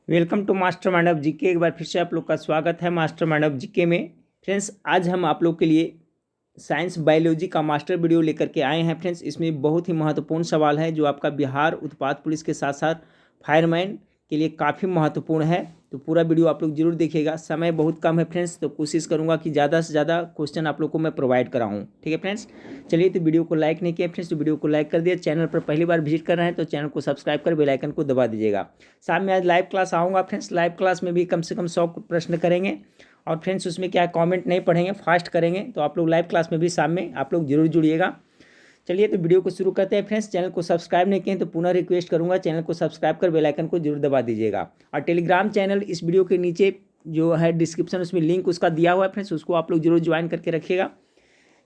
Welcome to master mind of GK. एक बार फिर से आप लोग का स्वागत है मास्टर माइंड ऑफ जीके में। फ्रेंड्स, आज हम आप लोग के लिए साइंस बायोलॉजी का मास्टर वीडियो लेकर के आए हैं। फ्रेंड्स, इसमें बहुत ही महत्वपूर्ण सवाल है जो आपका बिहार उत्पाद पुलिस के साथ साथ फायरमैन के लिए काफ़ी महत्वपूर्ण है। तो पूरा वीडियो आप लोग जरूर देखिएगा। समय बहुत कम है फ्रेंड्स, तो कोशिश करूंगा कि ज़्यादा से ज़्यादा क्वेश्चन आप लोग को मैं प्रोवाइड कराऊँ। ठीक है फ्रेंड्स, चलिए। तो वीडियो को लाइक नहीं किया फ्रेंड्स, तो वीडियो को लाइक कर दिया। चैनल पर पहली बार विजिट कर रहे हैं तो चैनल को सब्सक्राइब कर बेल आइकन को दबा दीजिएगा। शाम में आज लाइव क्लास आऊँगा फ्रेंड्स। लाइव क्लास में भी कम से कम 100 प्रश्न करेंगे और फ्रेंड्स उसमें क्या है, कमेंट नहीं पढ़ेंगे, फास्ट करेंगे। तो आप लोग लाइव क्लास में भी शाम में आप लोग जरूर जुड़िएगा। चलिए, तो वीडियो को शुरू करते हैं फ्रेंड्स। चैनल को सब्सक्राइब नहीं किए तो पुनः रिक्वेस्ट करूंगा, चैनल को सब्सक्राइब कर बेल आइकन को जरूर दबा दीजिएगा। और टेलीग्राम चैनल इस वीडियो के नीचे जो है डिस्क्रिप्शन, उसमें लिंक उसका दिया हुआ है फ्रेंड्स, उसको आप लोग जरूर ज्वाइन करके रखिएगा।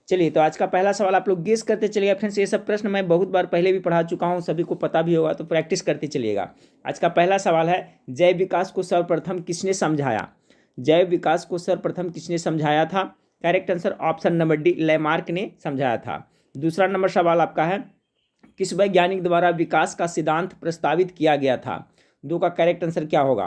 चलिए, तो आज का पहला सवाल आप लोग गेस करते चलिएगा फ्रेंड्स। ये सब प्रश्न मैं बहुत बार पहले भी पढ़ा चुका हूँ, सभी को पता भी होगा, तो प्रैक्टिस करते चलिएगा। आज का पहला सवाल है, जैव विकास को सर्वप्रथम किसने समझाया? जैव विकास को सर्वप्रथम किसने समझाया था? Correct answer option number D, Lamarck ने समझाया था। दूसरा नंबर सवाल आपका है, किस वैज्ञानिक द्वारा विकास का सिद्धांत प्रस्तावित किया गया था? दो का करेक्ट आंसर क्या होगा?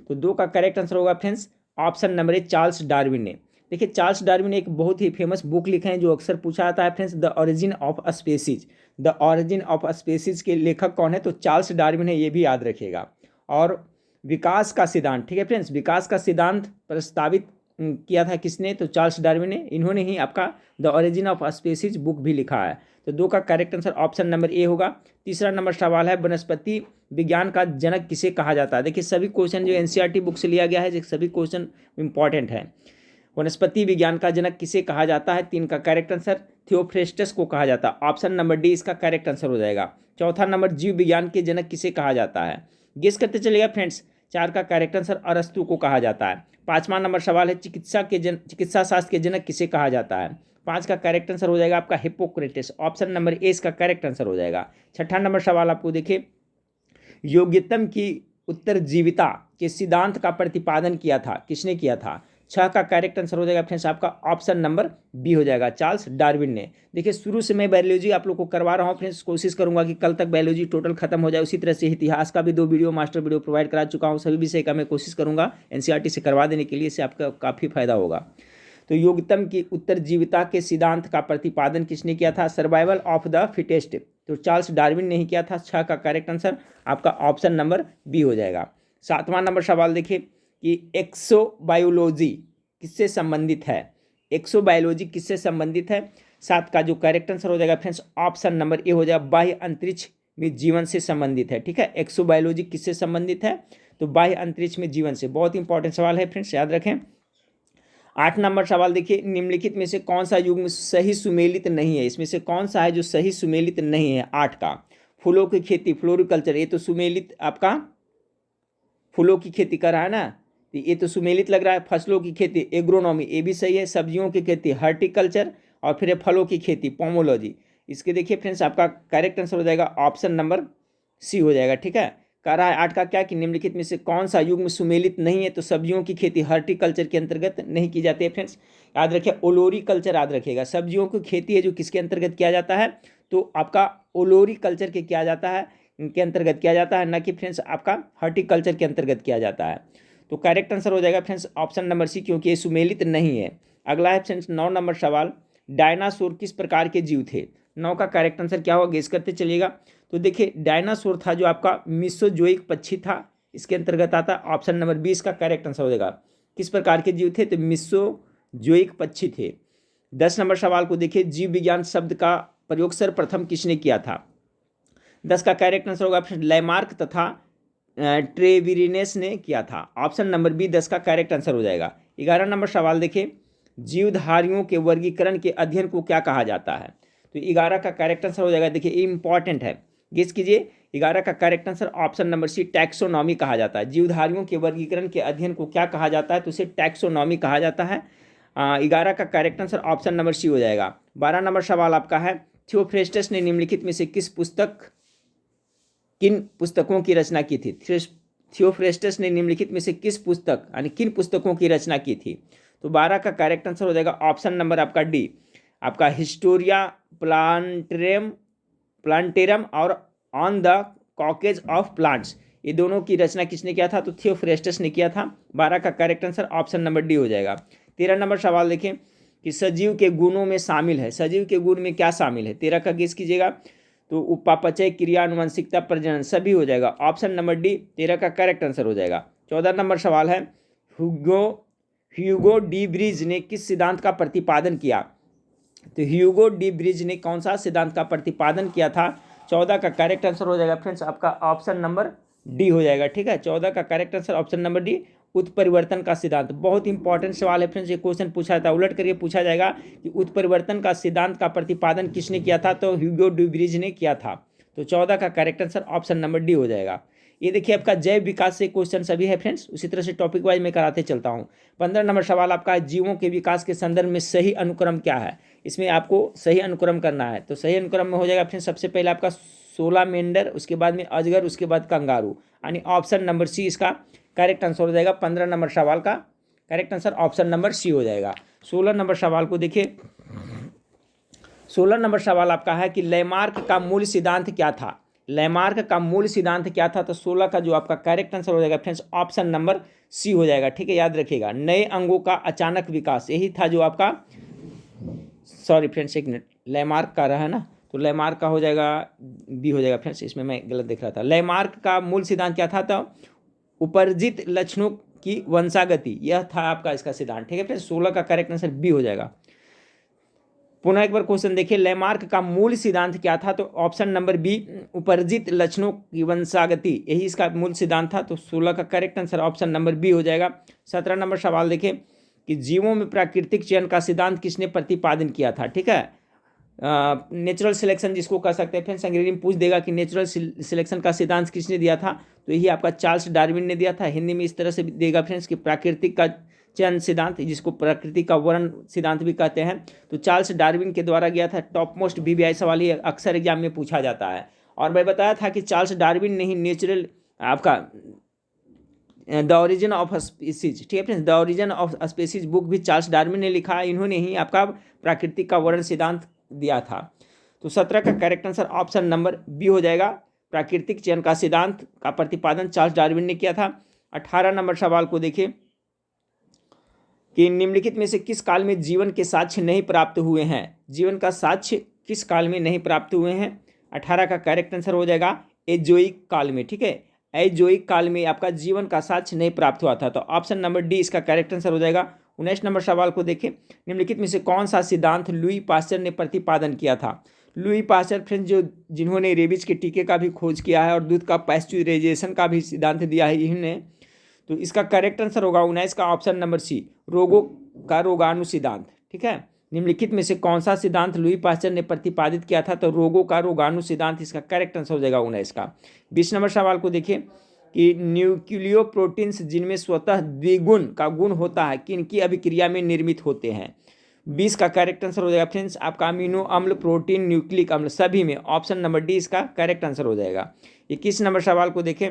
तो दो का करेक्ट आंसर होगा फ्रेंड्स ऑप्शन नंबर ए, चार्ल्स डार्विन ने। देखिए, चार्ल्स डार्विन ने एक बहुत ही फेमस बुक लिखे हैं जो अक्सर पूछा जाता है friends, the origin of species. The origin of species के लेखक कौन है? तो चार्ल्स डार्विन है, ये भी याद रखिएगा। और विकास का सिद्धांत, ठीक है फ्रेंड्स, विकास का सिद्धांत प्रस्तावित किया था किसने? तो चार्ल्स डार्विन ने। इन्होंने ही आपका the origin of species book भी लिखा है। तो दो का करेक्ट आंसर ऑप्शन नंबर ए होगा। तीसरा नंबर सवाल है, वनस्पति विज्ञान का जनक किसे कहा जाता है? देखिए, सभी क्वेश्चन जो एनसीईआरटी बुक से लिया गया है, सभी क्वेश्चन इंपॉर्टेंट है। वनस्पति विज्ञान का जनक किसे कहा जाता है? तीन का करेक्ट आंसर थियोफ्रेस्टस को कहा जाता है। ऑप्शन नंबर डी इसका करेक्ट आंसर हो जाएगा। चौथा नंबर, जीव विज्ञान के जनक किसे कहा जाता है? गेस करते चलिएगा फ्रेंड्स। चार का करेक्ट आंसर अरस्तु को कहा जाता है। पांचवा नंबर सवाल है, चिकित्सा शास्त्र के जनक किसे कहा जाता है? पांच का करेक्ट आंसर हो जाएगा आपका हिप्पोक्रेटिस। ऑप्शन नंबर ए इसका करेक्ट आंसर हो जाएगा। छठा नंबर सवाल आपको देखिए, योग्यतम की उत्तरजीविता के सिद्धांत का प्रतिपादन किया था, किसने किया था? छह का करेक्ट आंसर हो जाएगा फ्रेंड्स आपका ऑप्शन नंबर बी हो जाएगा, चार्ल्स डार्विन ने। देखिए, शुरू से मैं बायोलॉजी आप लोग को करवा रहा हूँ फ्रेंड्स, कोशिश करूंगा कि कल तक बायोलॉजी टोटल खत्म हो जाए। उसी तरह से इतिहास का भी 2 वीडियो मास्टर वीडियो प्रोवाइड करा चुका हूँ। सभी विषय का मैं कोशिश करूंगा एनसीईआरटी से करवा देने के लिए, इससे आपका काफ़ी फायदा होगा। तो योग्यतम की उत्तरजीविता के सिद्धांत का प्रतिपादन किसने किया था? सर्वाइवल ऑफ द फिटेस्ट, तो चार्ल्स डार्विन ने ही किया था। छह का करेक्ट आंसर आपका ऑप्शन नंबर बी हो जाएगा। सातवां नंबर सवाल देखिए कि एक्सोबायोलॉजी किससे संबंधित है? एक्सोबायोलॉजी किससे संबंधित है? सात का जो करेक्ट आंसर हो जाएगा फ्रेंड्स ऑप्शन नंबर ए हो जाएगा, बाह्य अंतरिक्ष में जीवन से संबंधित है। ठीक है, एक्सोबायोलॉजी किससे संबंधित है? तो बाह्य अंतरिक्ष में जीवन से। बहुत इंपॉर्टेंट सवाल है फ्रेंड्स, याद रखें। 8 नंबर सवाल देखिए, निम्नलिखित में से कौन सा युग्म सही सुमेलित नहीं है? इसमें से कौन सा है जो सही सुमेलित नहीं है? 8 का, फूलों की खेती, फ्लोरिकल्चर, ये तो सुमेलित आपका फूलों की खेती कर रहा है ना, तो ये तो सुमेलित लग रहा है। फसलों की खेती, एग्रोनॉमी, ये भी सही है। सब्जियों की खेती, हॉर्टिकल्चर, और फिर फलों की खेती, पोमोलॉजी। इसके देखिए फ्रेंड्स आपका करेक्ट आंसर हो जाएगा ऑप्शन नंबर सी हो जाएगा। ठीक है, कह रहा है 8 का क्या कि निम्नलिखित में से कौन सा युग्म सुमेलित नहीं है? तो सब्जियों की खेती हॉर्टिकल्चर के अंतर्गत नहीं की जाती है फ्रेंड्स, याद रखिए। ओलोरी कल्चर याद रखिएगा, सब्जियों की खेती है जो किसके अंतर्गत किया जाता है? तो आपका ओलोरी कल्चर के किया जाता है, के अंतर्गत किया जाता है, न कि फ्रेंड्स आपका हॉर्टिकल्चर के अंतर्गत किया जाता है। तो करेक्ट आंसर हो जाएगा फ्रेंड्स ऑप्शन नंबर सी, क्योंकि ये सुमेलित नहीं है। अगला है फ्रेंड्स 9 नंबर सवाल, डायनासोर किस प्रकार के जीव थे? 9 का करेक्ट आंसर क्या होगा? गेस करते चलिएगा। तो देखिए, डायनासोर था जो आपका मिसोजोइक पक्षी था, इसके अंतर्गत आता है। ऑप्शन नंबर 20 का करेक्ट आंसर हो जाएगा। किस प्रकार के जीव थे? तो मिसोजोइक पक्षी थे। 10 नंबर सवाल को देखिए, जीव विज्ञान शब्द का प्रयोग सर्वप्रथम किसने किया था? 10 का करेक्ट आंसर होगा लैमार्क तथा ट्रेविरिनेस ने किया था। ऑप्शन नंबर बी 10 का करेक्ट आंसर हो जाएगा। 11 नंबर सवाल देखिए, जीवधारियों के वर्गीकरण के अध्ययन को क्या कहा जाता है? तो 11 का करेक्ट आंसर हो जाएगा। देखिए, ये इंपॉर्टेंट है, गेस कीजिए। 11 का correct answer option number C, taxonomy कहा जाता है। जीवधारियों के वर्गीकरण के अध्ययन को क्या कहा जाता है? तो उसे टैक्सोनॉमी कहा जाता है। 11 का correct answer option number C हो जाएगा। 12 नंबर सवाल आपका है, थियोफ्रेस्टस ने निम्नलिखित में से किन पुस्तकों की रचना की थी? थियोफ्रेस्टस ने निम्नलिखित में से किस पुस्तक यानी किन पुस्तकों की रचना की थी? तो 12 का करेक्ट आंसर हो जाएगा ऑप्शन नंबर आपका डी, आपका हिस्टोरिया प्लांटेरम और ऑन द कॉकेज ऑफ प्लांट्स। ये दोनों की रचना किसने किया था? तो थियोफ्रेस्टस ने किया था। 12 का correct answer option number D हो जाएगा। 13 नंबर सवाल देखें कि सजीव के गुणों में शामिल है, सजीव के गुण में क्या शामिल है? 13 का गेस कीजिएगा। तो उपापचय, क्रिया, आनुवंशिकता, प्रजनन सभी हो जाएगा। ऑप्शन नंबर डी 13 का करेक्ट आंसर हो जाएगा। 14 नंबर सवाल है ह्यूगो डी ब्रिज ने किस सिद्धांत का प्रतिपादन किया? तो ह्यूगो डी ब्रिज ने कौन सा सिद्धांत का प्रतिपादन किया था? 14 का करेक्ट आंसर हो जाएगा फ्रेंड्स आपका ऑप्शन नंबर डी हो जाएगा। ठीक है, 14 का correct answer option number D, उत्परिवर्तन का सिद्धांत। बहुत इंपॉर्टेंट सवाल है फ्रेंड्स, ये क्वेश्चन पूछा था, उलट करके पूछा जाएगा कि उत्परिवर्तन का सिद्धांत का प्रतिपादन किसने किया था? तो ह्यूगो डी ब्रिज ने किया था। तो 14 का correct answer option number D हो जाएगा। ये देखिए आपका जैव विकास से क्वेश्चन सभी है फ्रेंड्स, उसी तरह से टॉपिक वाइज में कराते चलता हूँ। 15 नंबर सवाल आपका जीवों के विकास के संदर्भ में सही अनुक्रम क्या है? इसमें आपको सही अनुक्रम करना है। तो सही अनुक्रम में हो जाएगा फ्रेंड्स सबसे पहले आपका सोलामेंडर, उसके बाद में अजगर, उसके बाद कंगारू, यानी ऑप्शन नंबर सी इसका करेक्ट आंसर हो जाएगा। 15 नंबर सवाल का correct answer option number C हो जाएगा। 16 नंबर सवाल को देखिए। 16 नंबर सवाल आपका है कि लैमार्क का मूल सिद्धांत क्या था? लैमार्क का मूल सिद्धांत क्या था? तो 16 का जो आपका करेक्ट आंसर हो जाएगा फ्रेंड्स ऑप्शन नंबर सी हो जाएगा। ठीक है, याद रखिएगा। नए अंगों का अचानक विकास, यही था जो आपका, सॉरी फ्रेंड्स एक मिनट, लैमार्क का रहा है ना, तो लैमार्क का हो जाएगा बी हो जाएगा फ्रेंड्स, इसमें मैं गलत देख रहा था। लैमार्क का मूल सिद्धांत क्या था? तो उपर्जित लक्षणों की वंशागति, यह था आपका इसका सिद्धांत। ठीक है फ्रेंड्स, 16 का करेक्ट आंसर बी हो जाएगा। पुनः एक बार क्वेश्चन देखिए, लैमार्क का मूल सिद्धांत क्या था? तो ऑप्शन नंबर बी, उपर्जित लक्षणों की वंशागति, यही इसका मूल सिद्धांत था। तो 16 का correct answer option number B हो जाएगा। 17 नंबर सवाल देखें कि जीवों में प्राकृतिक चयन का सिद्धांत किसने प्रतिपादन किया था? ठीक है, नेचुरल सिलेक्शन जिसको कह सकते हैं फ्रेंड्स, अंग्रेजी में पूछ देगा कि नेचुरल सिलेक्शन का सिद्धांत किसने दिया था? तो यही आपका चार्ल्स डार्विन ने दिया था। हिंदी में इस तरह से देगा फ्रेंड्स कि प्राकृतिक का चयन सिद्धांत, जिसको प्रकृति का वर्ण सिद्धांत भी कहते हैं, तो चार्ल्स डार्विन के द्वारा गया था। टॉप मोस्ट VVI सवाल ये अक्सर एग्जाम में पूछा जाता है। और मैं बताया था कि चार्ल्स डार्विन ने ही नेचुरल आपका द ओरिजिन ऑफ स्पीसीज, ठीक है friends, the origin of species book भी चार्ल्स डार्विन ने लिखा, इन्होंने ही आपका प्राकृतिक का वर्ण सिद्धांत दिया था। तो 17 का correct answer option number B हो जाएगा। प्राकृतिक चयन का सिद्धांत का प्रतिपादन चार्ल्स डार्विन ने किया था। 18 नंबर सवाल को देखिए कि निम्नलिखित में से किस काल में जीवन के साक्ष्य नहीं प्राप्त हुए हैं? जीवन का साक्ष्य किस काल में नहीं प्राप्त हुए हैं? 18 का करेक्ट आंसर हो जाएगा एजोइक काल में। ठीक है, एजोइक काल में आपका जीवन का साक्ष्य नहीं प्राप्त हुआ था। तो ऑप्शन नंबर डी इसका करेक्ट आंसर हो जाएगा। 19 नंबर सवाल को देखें, निम्नलिखित में से कौन सा सिद्धांत लुई पास्चर ने प्रतिपादन किया था? लुई पास्चर फ्रेंड्स जिन्होंने रेबीज के टीके का भी खोज किया है और दूध का पैस्चुराइजेशन का भी सिद्धांत दिया है इन्होंने। तो इसका करेक्ट आंसर होगा 19 का ऑप्शन नंबर सी, रोगों का रोगाणु सिद्धांत। ठीक है, निम्नलिखित में से कौन सा सिद्धांत लुई पास्चर ने प्रतिपादित किया था? तो रोगों का रोगाणु सिद्धांत, इसका करेक्ट आंसर हो जाएगा 19 का। 20 नंबर सवाल को देखिए कि न्यूक्लियो प्रोटीन्स जिनमें स्वतः द्विगुण का गुण होता है किनकी अभिक्रिया में निर्मित होते हैं? 20 का करेक्ट आंसर हो जाएगा फ्रेंड्स आपका अमीनो अम्ल, प्रोटीन, न्यूक्लिक अम्ल सभी में ऑप्शन नंबर डी इसका करेक्ट आंसर हो जाएगा। 21 नंबर सवाल को देखें,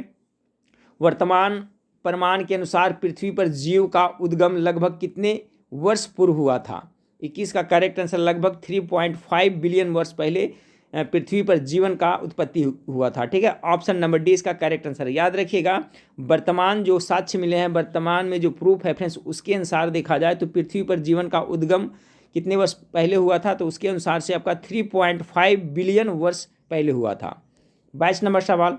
वर्तमान प्रमाण के अनुसार पृथ्वी पर जीव का उद्गम लगभग कितने वर्ष पूर्व हुआ था? 21 का करेक्ट आंसर लगभग 3.5 बिलियन वर्ष पहले पृथ्वी पर जीवन का उत्पत्ति हुआ था। ठीक है, ऑप्शन नंबर डी इसका करेक्ट आंसर है। याद रखिएगा, वर्तमान जो साक्ष्य मिले हैं, वर्तमान में जो प्रूफ है फ्रेंड्स, उसके अनुसार देखा जाए तो पृथ्वी पर जीवन का उद्गम कितने वर्ष पहले हुआ था? तो उसके अनुसार से आपका 3.5 बिलियन वर्ष पहले हुआ था। 22 नंबर सवाल,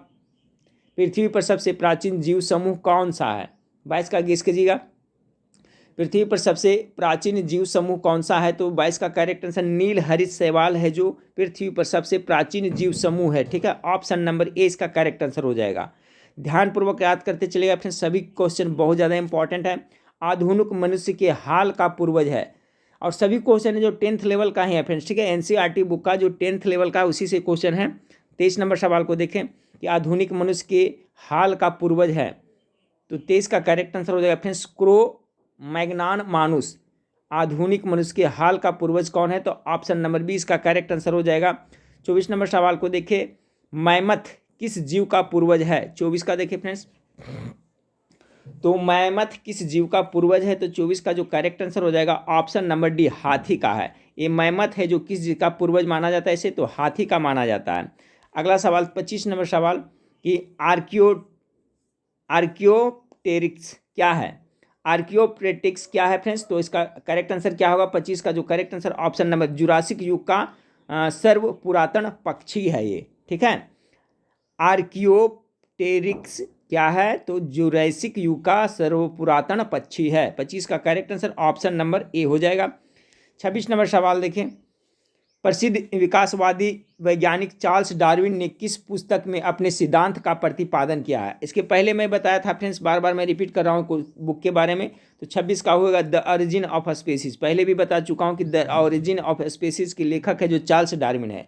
पृथ्वी पर सबसे प्राचीन जीव समूह कौन सा है? 22 का गेस कीजिएगा, पृथ्वी पर सबसे प्राचीन जीव समूह कौन सा है? तो 22 का करेक्ट आंसर नील हरित शैवाल है जो पृथ्वी पर सबसे प्राचीन जीव समूह है। ठीक है, ऑप्शन नंबर ए इसका करेक्ट आंसर हो जाएगा। ध्यानपूर्वक याद करते चलिएगा फ्रेंड्स, सभी क्वेश्चन बहुत ज़्यादा इंपॉर्टेंट है। आधुनिक मनुष्य के हाल का पूर्वज है, और सभी क्वेश्चन है जो 10th लेवल का ही है फ्रेंड्स। ठीक है, NCERT बुक का जो 10th लेवल का उसी से क्वेश्चन है। 23 नंबर सवाल को देखें कि आधुनिक मनुष्य के हाल का पूर्वज है, तो 23 का करेक्ट आंसर हो जाएगा फ्रेंड्स क्रो मैग्नान मानुस। आधुनिक मनुष्य के हाल का पूर्वज कौन है? तो ऑप्शन नंबर बी इसका करेक्ट आंसर हो जाएगा। 24 नंबर सवाल को देखिए, मैमथ किस जीव का पूर्वज है? 24 का देखिए फ्रेंड्स, तो मैमथ किस जीव का पूर्वज है? तो 24 का जो करेक्ट आंसर हो जाएगा ऑप्शन नंबर डी हाथी का है। ये मैमथ है जो किस जीव का पूर्वज माना जाता है, इसे तो हाथी का माना जाता है। अगला सवाल 25 नंबर सवाल कि आर्कियोप्टेरिक्स क्या है? आर्कियोप्टेरिक्स क्या है फ्रेंड्स? तो इसका करेक्ट आंसर क्या होगा? 25 का जो correct answer option number Jurassic युग का सर्व पुरातन पक्षी है ये, ठीक है। आर्कियोप्टेरिक्स क्या है? तो जुरासिक युग का सर्व पुरातन पक्षी है। 25 का करेक्ट आंसर ऑप्शन नंबर ए हो जाएगा। 26 नंबर सवाल देखें। प्रसिद्ध विकासवादी वैज्ञानिक चार्ल्स डार्विन ने किस पुस्तक में अपने सिद्धांत का प्रतिपादन किया है? इसके पहले मैं बताया था फ्रेंड्स, बार बार मैं रिपीट कर रहा हूँ बुक के बारे में। तो 26 का होगा द ओरिजिन ऑफ स्पीसीज। पहले भी बता चुका हूँ कि द ओरिजिन ऑफ स्पीसीज के लेखक है जो चार्ल्स डार्विन है।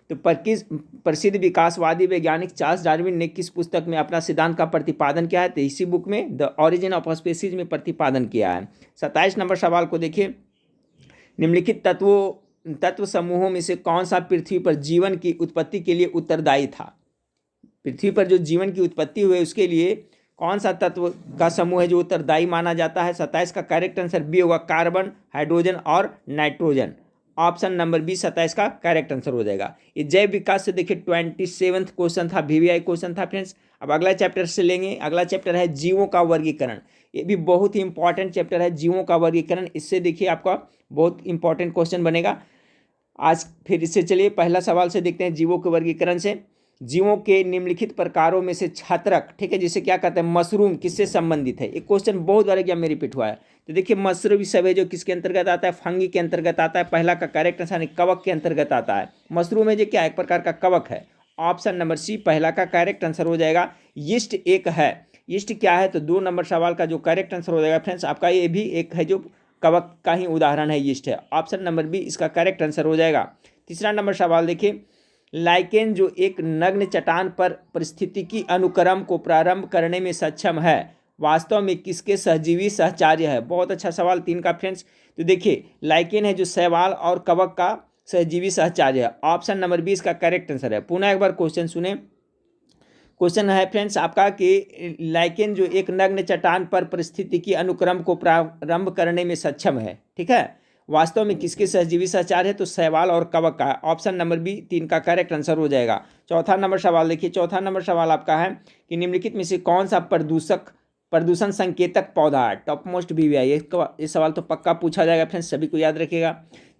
तो प्रसिद्ध विकासवादी वैज्ञानिक चार्ल्स डार्विन ने किस पुस्तक में अपना सिद्धांत का प्रतिपादन किया है? तो इसी बुक में द ओरिजिन ऑफ स्पीसीज में प्रतिपादन किया है। 27 नंबर सवाल को देखिए। निम्नलिखित तत्व समूहों में से कौन सा पृथ्वी पर जीवन की उत्पत्ति के लिए उत्तरदायी था? पृथ्वी पर जो जीवन की उत्पत्ति हुई उसके लिए कौन सा तत्व का समूह है जो उत्तरदायी माना जाता है? 27 का करेक्ट आंसर बी होगा, कार्बन, हाइड्रोजन और नाइट्रोजन। ऑप्शन नंबर बी 27 का करेक्ट आंसर हो जाएगा। ये जैव विकास से देखिए 27वां क्वेश्चन था, VVI क्वेश्चन था फ्रेंड्स। अब अगला चैप्टर से लेंगे। अगला चैप्टर है जीवों का वर्गीकरण। ये भी बहुत ही इंपॉर्टेंट चैप्टर है, जीवों का वर्गीकरण। इससे देखिए आपका बहुत इंपॉर्टेंट क्वेश्चन बनेगा आज। फिर इससे चलिए पहला सवाल से देखते हैं जीवों के वर्गीकरण से। जीवों के निम्नलिखित प्रकारों में से छात्रक, ठीक है, जिसे क्या कहते हैं मशरूम, किससे संबंधित है? एक क्वेश्चन बहुत बार एग्जाम में रिपीट हुआ है। तो देखिए मशरूम सब है जो किसके अंतर्गत आता है? फंगी के अंतर्गत आता है। पहला का करेक्ट आंसर कवक के अंतर्गत आता है। मशरूम है जो क्या एक प्रकार का कवक है। ऑप्शन नंबर सी पहला का करेक्ट आंसर हो जाएगा। यीस्ट एक है। यीस्ट क्या है? तो 2 नंबर सवाल का जो करेक्ट आंसर हो जाएगा फ्रेंड्स आपका, ये भी एक है जो कवक का ही उदाहरण है, यीस्ट है। ऑप्शन नंबर बी इसका करेक्ट आंसर हो जाएगा। तीसरा नंबर सवाल देखिए। लाइकेन जो एक नग्न चट्टान पर पारिस्थितिकी अनुक्रम को प्रारंभ करने में सक्षम है, वास्तव में किसके सहजीवी सहचार्य है? बहुत अच्छा सवाल 3 का फ्रेंड्स। तो देखिए लाइकेन है जो शैवाल और कवक का सहजीवी सहचार्य है। ऑप्शन नंबर 20 का करेक्ट आंसर है। पुनः एक बार क्वेश्चन सुने। क्वेश्चन है फ्रेंड्स आपका कि लाइकेन जो एक नग्न चट्टान पर पारिस्थितिकी अनुक्रम को प्रारंभ करने में सक्षम है, ठीक है, वास्तव में किसके सहजीवी सहचार्य है? तो शैवाल और कवक का। ऑप्शन नंबर बी 3 का करेक्ट आंसर हो जाएगा। चौथा नंबर सवाल देखिए। चौथा नंबर सवाल आपका है कि निम्नलिखित में से कौन सा प्रदूषण संकेतक पौधा है? टॉप मोस्ट VVI ये सवाल तो पक्का पूछा जाएगा फ्रेंड्स, सभी को याद रखिएगा।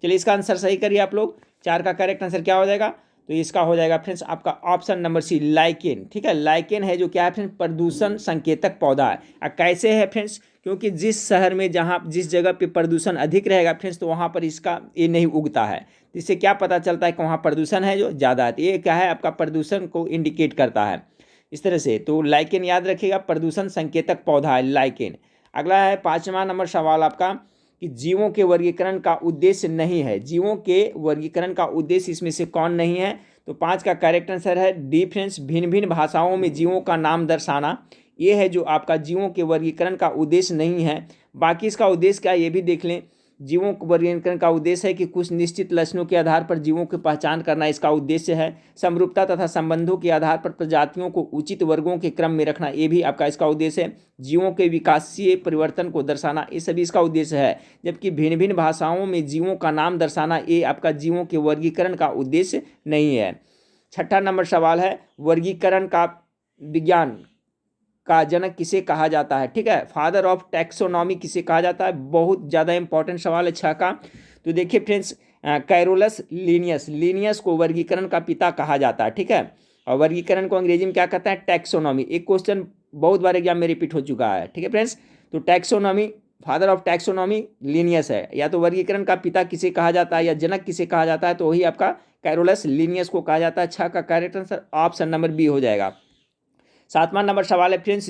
चलिए इसका आंसर सही करिए आप लोग। 4 का करेक्ट आंसर क्या हो जाएगा? तो इसका हो जाएगा फ्रेंड्स आपका ऑप्शन नंबर सी लाइकेन, ठीक है। लाइकेन है जो क्या है फ्रेंड्स प्रदूषण संकेतक पौधा है। कैसे है फ्रेंड्स? क्योंकि जिस शहर में जिस जगह पे प्रदूषण अधिक रहेगा फ्रेंड्स तो वहाँ पर इसका ये नहीं उगता है। इससे क्या पता चलता है कि वहाँ प्रदूषण है जो ज़्यादा है। तो ये क्या है आपका प्रदूषण को इंडिकेट करता है इस तरह से। तो लाइकेन याद रखिएगा, प्रदूषण संकेतक पौधा है लाइकेन। अगला है 5वां नंबर सवाल आपका कि जीवों के वर्गीकरण का उद्देश्य नहीं है। जीवों के वर्गीकरण का उद्देश्य इसमें से कौन नहीं है? तो 5 का करेक्ट आंसर है डी फ्रेंड्स, भिन्न भिन्न भाषाओं में जीवों का नाम दर्शाना। ये है जो आपका जीवों के वर्गीकरण का उद्देश्य नहीं है। बाकी इसका उद्देश्य क्या है ये भी देख लें। जीवों के वर्गीकरण का उद्देश्य है कि कुछ निश्चित लक्षणों के आधार पर जीवों की पहचान करना इसका उद्देश्य है। समरूपता तथा संबंधों के आधार पर प्रजातियों को उचित वर्गों के क्रम में रखना ये भी आपका इसका उद्देश्य है। जीवों के विकासीय परिवर्तन को दर्शाना ये सभी इसका उद्देश्य है। जबकि भिन्न भिन्न भाषाओं में जीवों का नाम दर्शाना ये आपका जीवों के वर्गीकरण का उद्देश्य नहीं है। 6ठा नंबर सवाल है वर्गीकरण का विज्ञान का जनक किसे कहा जाता है? ठीक है, फादर ऑफ टैक्सोनॉमी किसे कहा जाता है? बहुत ज़्यादा इंपॉर्टेंट सवाल है 6 का। तो देखिए फ्रेंड्स कैरोलस लीनियस को वर्गीकरण का पिता कहा जाता है, ठीक है। और वर्गीकरण को अंग्रेजी में क्या कहता है? टैक्सोनॉमी। एक क्वेश्चन बहुत बार एग्जाम में रिपीट हो चुका है, ठीक है फ्रेंड्स। तो taxonomy, father of taxonomy Linnaeus है। या तो वर्गीकरण का पिता किसे कहा जाता है या जनक किसे कहा जाता है, तो वही आपका कैरोलस लीनियस को कहा जाता है। 6 का correct answer option number B हो जाएगा। 7वां नंबर सवाल है फ्रेंड्स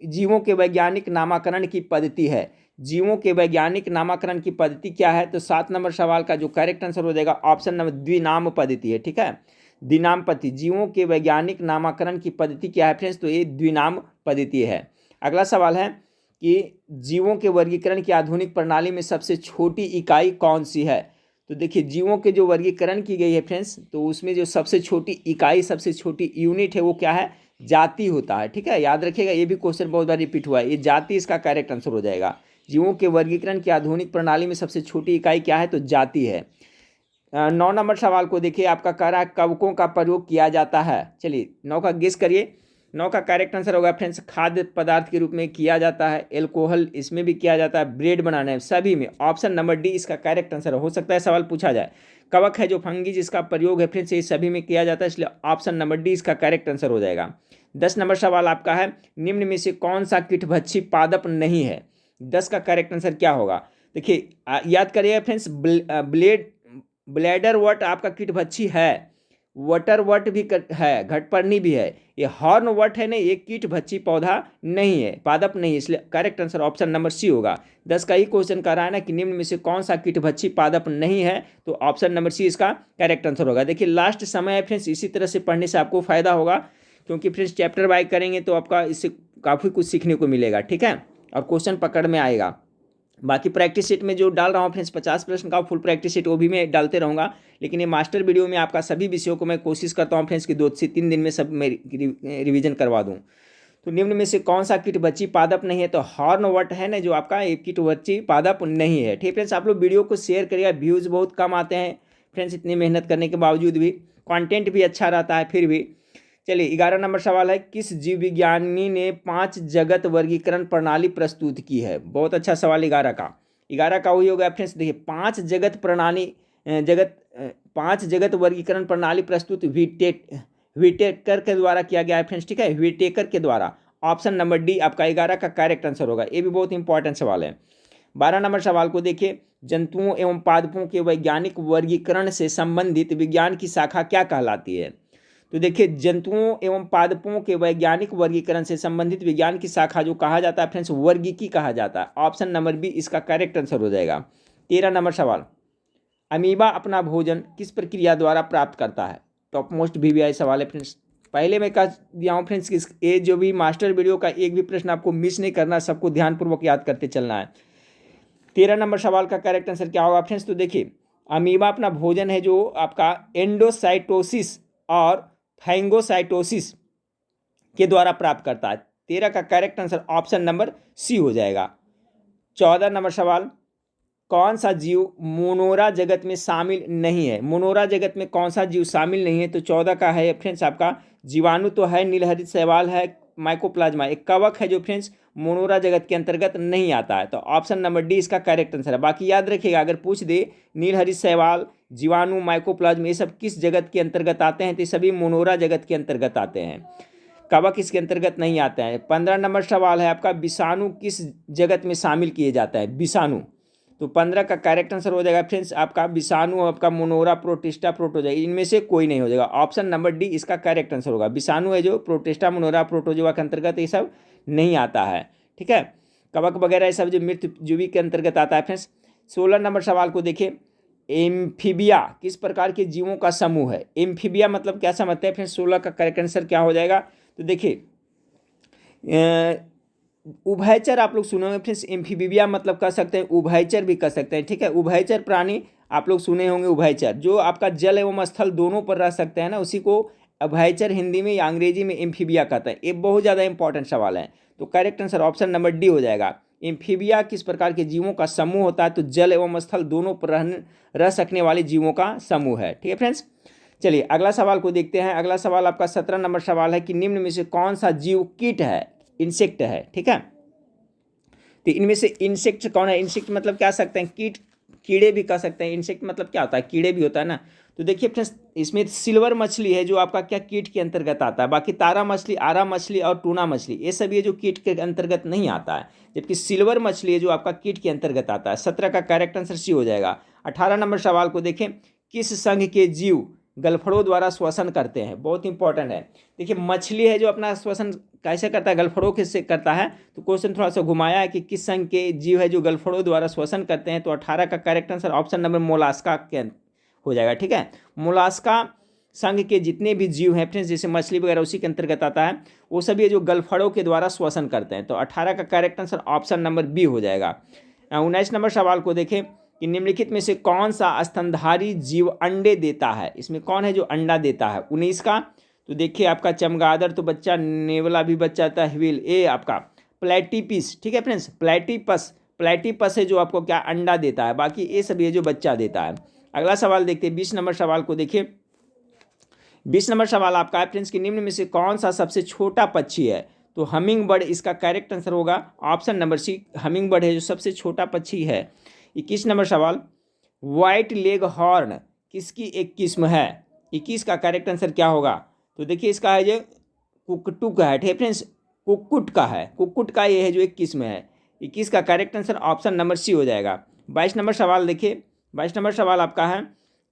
जीवों के वैज्ञानिक नामकरण की पद्धति है। जीवों के वैज्ञानिक नामकरण की पद्धति क्या है? तो 7 नंबर सवाल का जो करेक्ट आंसर हो जाएगा ऑप्शन नंबर द्विनाम पद्धति है, ठीक है। द्विनाम पद्धति, जीवों के वैज्ञानिक नामकरण की पद्धति क्या है फ्रेंड्स? तो ये द्विनाम पद्धति है। अगला सवाल है कि जीवों के वर्गीकरण की आधुनिक प्रणाली में सबसे छोटी इकाई कौन सी है? तो देखिए जीवों के जो वर्गीकरण की गई है फ्रेंड्स, तो उसमें जो सबसे छोटी इकाई, सबसे छोटी यूनिट है वो क्या है? जाति होता है, ठीक है। याद रखिएगा, ये भी क्वेश्चन बहुत बार रिपीट हुआ है। ये जाति इसका करेक्ट आंसर हो जाएगा। जीवों के वर्गीकरण की आधुनिक प्रणाली में सबसे छोटी इकाई क्या है? तो जाति है। 9 नंबर सवाल को देखिए, आपका कह रहा है कवकों का प्रयोग किया जाता है। चलिए 9 का गेस करिए। 9 का करेक्ट आंसर होगा फ्रेंड्स खाद्य पदार्थ के रूप में किया जाता है। एल्कोहल इसमें भी किया जाता है, ब्रेड बनाने में, सभी में। ऑप्शन नंबर डी इसका करेक्ट आंसर हो सकता है सवाल पूछा जाए। कवक है जो फंगी जिसका प्रयोग है फ्रेंड्स ये सभी में किया जाता है, इसलिए ऑप्शन नंबर डी इसका करेक्ट आंसर हो जाएगा। 10 नंबर सवाल आपका है, निम्न में से कौन सा कीटभक्षी पादप नहीं है? 10 का करेक्ट आंसर क्या होगा? देखिए याद करिए फ्रेंड्स, ब्लैडर वट आपका कीटभक्षी है, वटर वट भी है, घटपर्णी भी है। ये हॉर्न वट है ना, ये कीटभक्षी पौधा नहीं है, पादप नहीं है, इसलिए correct answer option number C होगा। 10 का ही क्वेश्चन कर रहा है ना कि निम्न में से कौन सा कीटभक्षी पादप नहीं है, तो ऑप्शन नंबर सी इसका करेक्ट आंसर होगा। देखिए लास्ट समय है फ्रेंड्स, इसी तरह से पढ़ने से आपको फायदा होगा, क्योंकि फ्रेंड्स चैप्टर वाइज करेंगे तो आपका इससे काफ़ी कुछ सीखने को मिलेगा, ठीक है, और क्वेश्चन पकड़ में आएगा। बाकी प्रैक्टिस शीट में जो डाल रहा हूँ फ्रेंड्स 50 प्रश्न का फुल प्रैक्टिस शीट, वो भी मैं डालते रहूँगा, लेकिन ये मास्टर वीडियो में आपका सभी विषयों को मैं कोशिश करता हूँ फ्रेंड्स कि 2 से 3 दिन में सब मैं रिवीजन करवा दूँ। तो निम्न में से कौन सा कीटभक्षी पादप नहीं है? तो हॉर्न वट है ना जो आपका, एक कीटभक्षी पादप नहीं है। ठीक फ्रेंड्स, आप लोग वीडियो को शेयर करिएगा, व्यूज़ बहुत कम आते हैं फ्रेंड्स इतनी मेहनत करने के बावजूद भी, कंटेंट भी अच्छा रहता है फिर भी। चलिए 11 नंबर सवाल है, किस जीव विज्ञानी ने 5 जगत वर्गीकरण प्रणाली प्रस्तुत की है? बहुत अच्छा सवाल 11 का वही होगा फ्रेंड्स। देखिए 5 जगत वर्गीकरण प्रणाली प्रस्तुत व्हिटेकर के द्वारा किया गया है फ्रेंड्स, ठीक है, व्हिटेकर के द्वारा। ऑप्शन नंबर डी आपका 11 का करेक्ट आंसर होगा। ये भी बहुत इंपॉर्टेंट सवाल है। 12 नंबर सवाल को देखिए, जंतुओं एवं पादपों के वैज्ञानिक वर्गीकरण से संबंधित विज्ञान की शाखा क्या कहलाती है? तो देखिए जंतुओं एवं पादपों के वैज्ञानिक वर्गीकरण से संबंधित विज्ञान की शाखा जो कहा जाता है फ्रेंड्स, वर्गीकी कहा जाता है। ऑप्शन नंबर बी इसका करेक्ट आंसर हो जाएगा। 13 नंबर सवाल, अमीबा अपना भोजन किस प्रक्रिया द्वारा प्राप्त करता है? टॉप मोस्ट वीवीआई सवाल है फ्रेंड्स, पहले मैं कह दिया हूँ फ्रेंड्स कि ये जो भी मास्टर वीडियो का एक भी प्रश्न आपको मिस नहीं करना, सबको ध्यानपूर्वक याद करते चलना है। 13 नंबर सवाल का करेक्ट आंसर क्या होगा फ्रेंड्स? तो देखिए अमीबा अपना भोजन है जो आपका एंडोसाइटोसिस और फैंगोसाइटोसिस के द्वारा प्राप्त करता है। 13 का correct answer option number C हो जाएगा। 14 नंबर सवाल, कौन सा जीव मोनोरा जगत में शामिल नहीं है? मोनोरा जगत में कौन सा जीव शामिल नहीं है? तो 14 का है फ्रेंड्स आपका जीवाणु तो है, नीलहरित शैवाल है, माइकोप्लाज्मा, एक कवक है जो फ्रेंड्स मोनोरा जगत के अंतर्गत नहीं आता है। तो ऑप्शन नंबर डी इसका करेक्ट आंसर है। बाकी याद रखिएगा, अगर पूछ दे नीलहरित शैवाल, जीवाणु, माइकोप्लाज्मा ये सब किस जगत के अंतर्गत आते हैं, तो सभी मोनोरा जगत के अंतर्गत आते हैं, कवक इसके अंतर्गत नहीं आता है। 15 नंबर सवाल है आपका, विषाणु किस जगत में शामिल किए जाता है? विषाणु, तो 15 का करेक्ट आंसर हो जाएगा फ्रेंड्स आपका विषाणु, आपका मोनोरा, प्रोटिस्टा, प्रोटोजोआ, इनमें से कोई नहीं हो जाएगा। ऑप्शन नंबर डी इसका करेक्ट आंसर होगा। विषाणु है जो प्रोटिस्टा, मोनोरा, प्रोटोजोआ के अंतर्गत ये सब नहीं आता है, ठीक है। कवक वगैरह ये सब जो मृत जीवी के अंतर्गत आता है फ्रेंड्स। 16 नंबर सवाल को देखिए, एम्फीबिया किस प्रकार के जीवों का समूह है? एम्फीबिया मतलब क्या समझते हैं फ्रेंड्स? 16 का करेक्ट आंसर क्या हो जाएगा? तो देखिए उभयचर आप लोग सुने होंगे फ्रेंड्स, एम्फीबिया मतलब कह सकते हैं, उभयचर भी कह सकते हैं, ठीक है। उभयचर प्राणी आप लोग सुने होंगे, उभयचर जो आपका जल एवं स्थल दोनों पर रह सकते हैं ना, उसी को उभयचर हिंदी में या अंग्रेजी में एम्फीबिया कहते हैं। ये बहुत ज़्यादा इंपॉर्टेंट सवाल है, तो correct answer option number D हो जाएगा। एम्फीबिया किस प्रकार के जीवों का समूह होता है? तो जल एवं स्थल दोनों पर रह सकने वाले जीवों का समूह है, ठीक है फ्रेंड्स। चलिए अगला सवाल को देखते हैं। अगला सवाल आपका 17 नंबर सवाल है कि निम्न में से कौन सा जीव कीट है, इंसेक्ट है, ठीक है। तो इनमें से इंसेक्ट कौन है? इंसेक्ट मतलब क्या सकते हैं, कीट, कीड़े भी कह सकते हैं। इंसेक्ट मतलब क्या होता है? कीड़े भी होता है ना। तो देखिए फ्रेंड्स इसमें सिल्वर मछली है जो आपका क्या कीट के अंतर्गत आता है। बाकी तारा मछली, आरा मछली और टूना मछली ये सब ये जो कीट के अंतर्गत नहीं आता है, जबकि सिल्वर मछली है जो आपका कीट के अंतर्गत आता है। 17 का करेक्ट आंसर सी हो जाएगा। 18 नंबर सवाल को देखें, किस संघ के जीव गलफड़ों द्वारा श्वसन करते हैं? बहुत इंपॉर्टेंट है। देखिए मछली है जो अपना श्वसन कैसे करता है? गलफड़ों से करता है। तो क्वेश्चन थोड़ा सा घुमाया है कि किस संघ के जीव है जो गलफड़ों द्वारा श्वसन करते हैं? तो 18 का correct answer option number Mollusca के हो जाएगा, ठीक है। मोलास्का संघ के जितने भी जीव हैं फ्रेंड्स, जैसे मछली वगैरह उसी के अंतर्गत आता है, वो सभी जो गलफड़ों के द्वारा श्वसन करते हैं। तो 18 का correct answer option number B हो जाएगा। 19 नंबर सवाल को देखें कि निम्नलिखित में से कौन सा स्तनधारी जीव अंडे देता है? इसमें कौन है जो अंडा देता है? 19 का तो देखिए आपका चमगादड़ तो बच्चा, नेवला भी बच्चा था, व्हेल, ये आपका प्लेटिपस, ठीक है फ्रेंड्स, प्लेटिपस है जो आपको क्या अंडा देता है। बाकी ये सब ये जो बच्चा देता है। अगला सवाल देखते हैं 20 नंबर सवाल को देखिए, 20 नंबर सवाल आपका है फ्रेंड्स कि निम्न में से कौन सा सबसे छोटा पक्षी है? तो हमिंग बर्ड इसका करेक्ट आंसर होगा option number C, hummingbird है जो सबसे छोटा पक्षी है। 21 नंबर सवाल, व्हाइट लेग हॉर्न किसकी एक किस्म है? 21 का करेक्ट आंसर क्या होगा? तो देखिए इसका है जो कुक्कुट का है, ठीक है फ्रेंड्स, कुक्कुट का है, कुक्कुट का ये है जो एक किस्म है। 21 का correct answer option number C हो जाएगा। 22 नंबर सवाल देखिए, 22 नंबर सवाल आपका है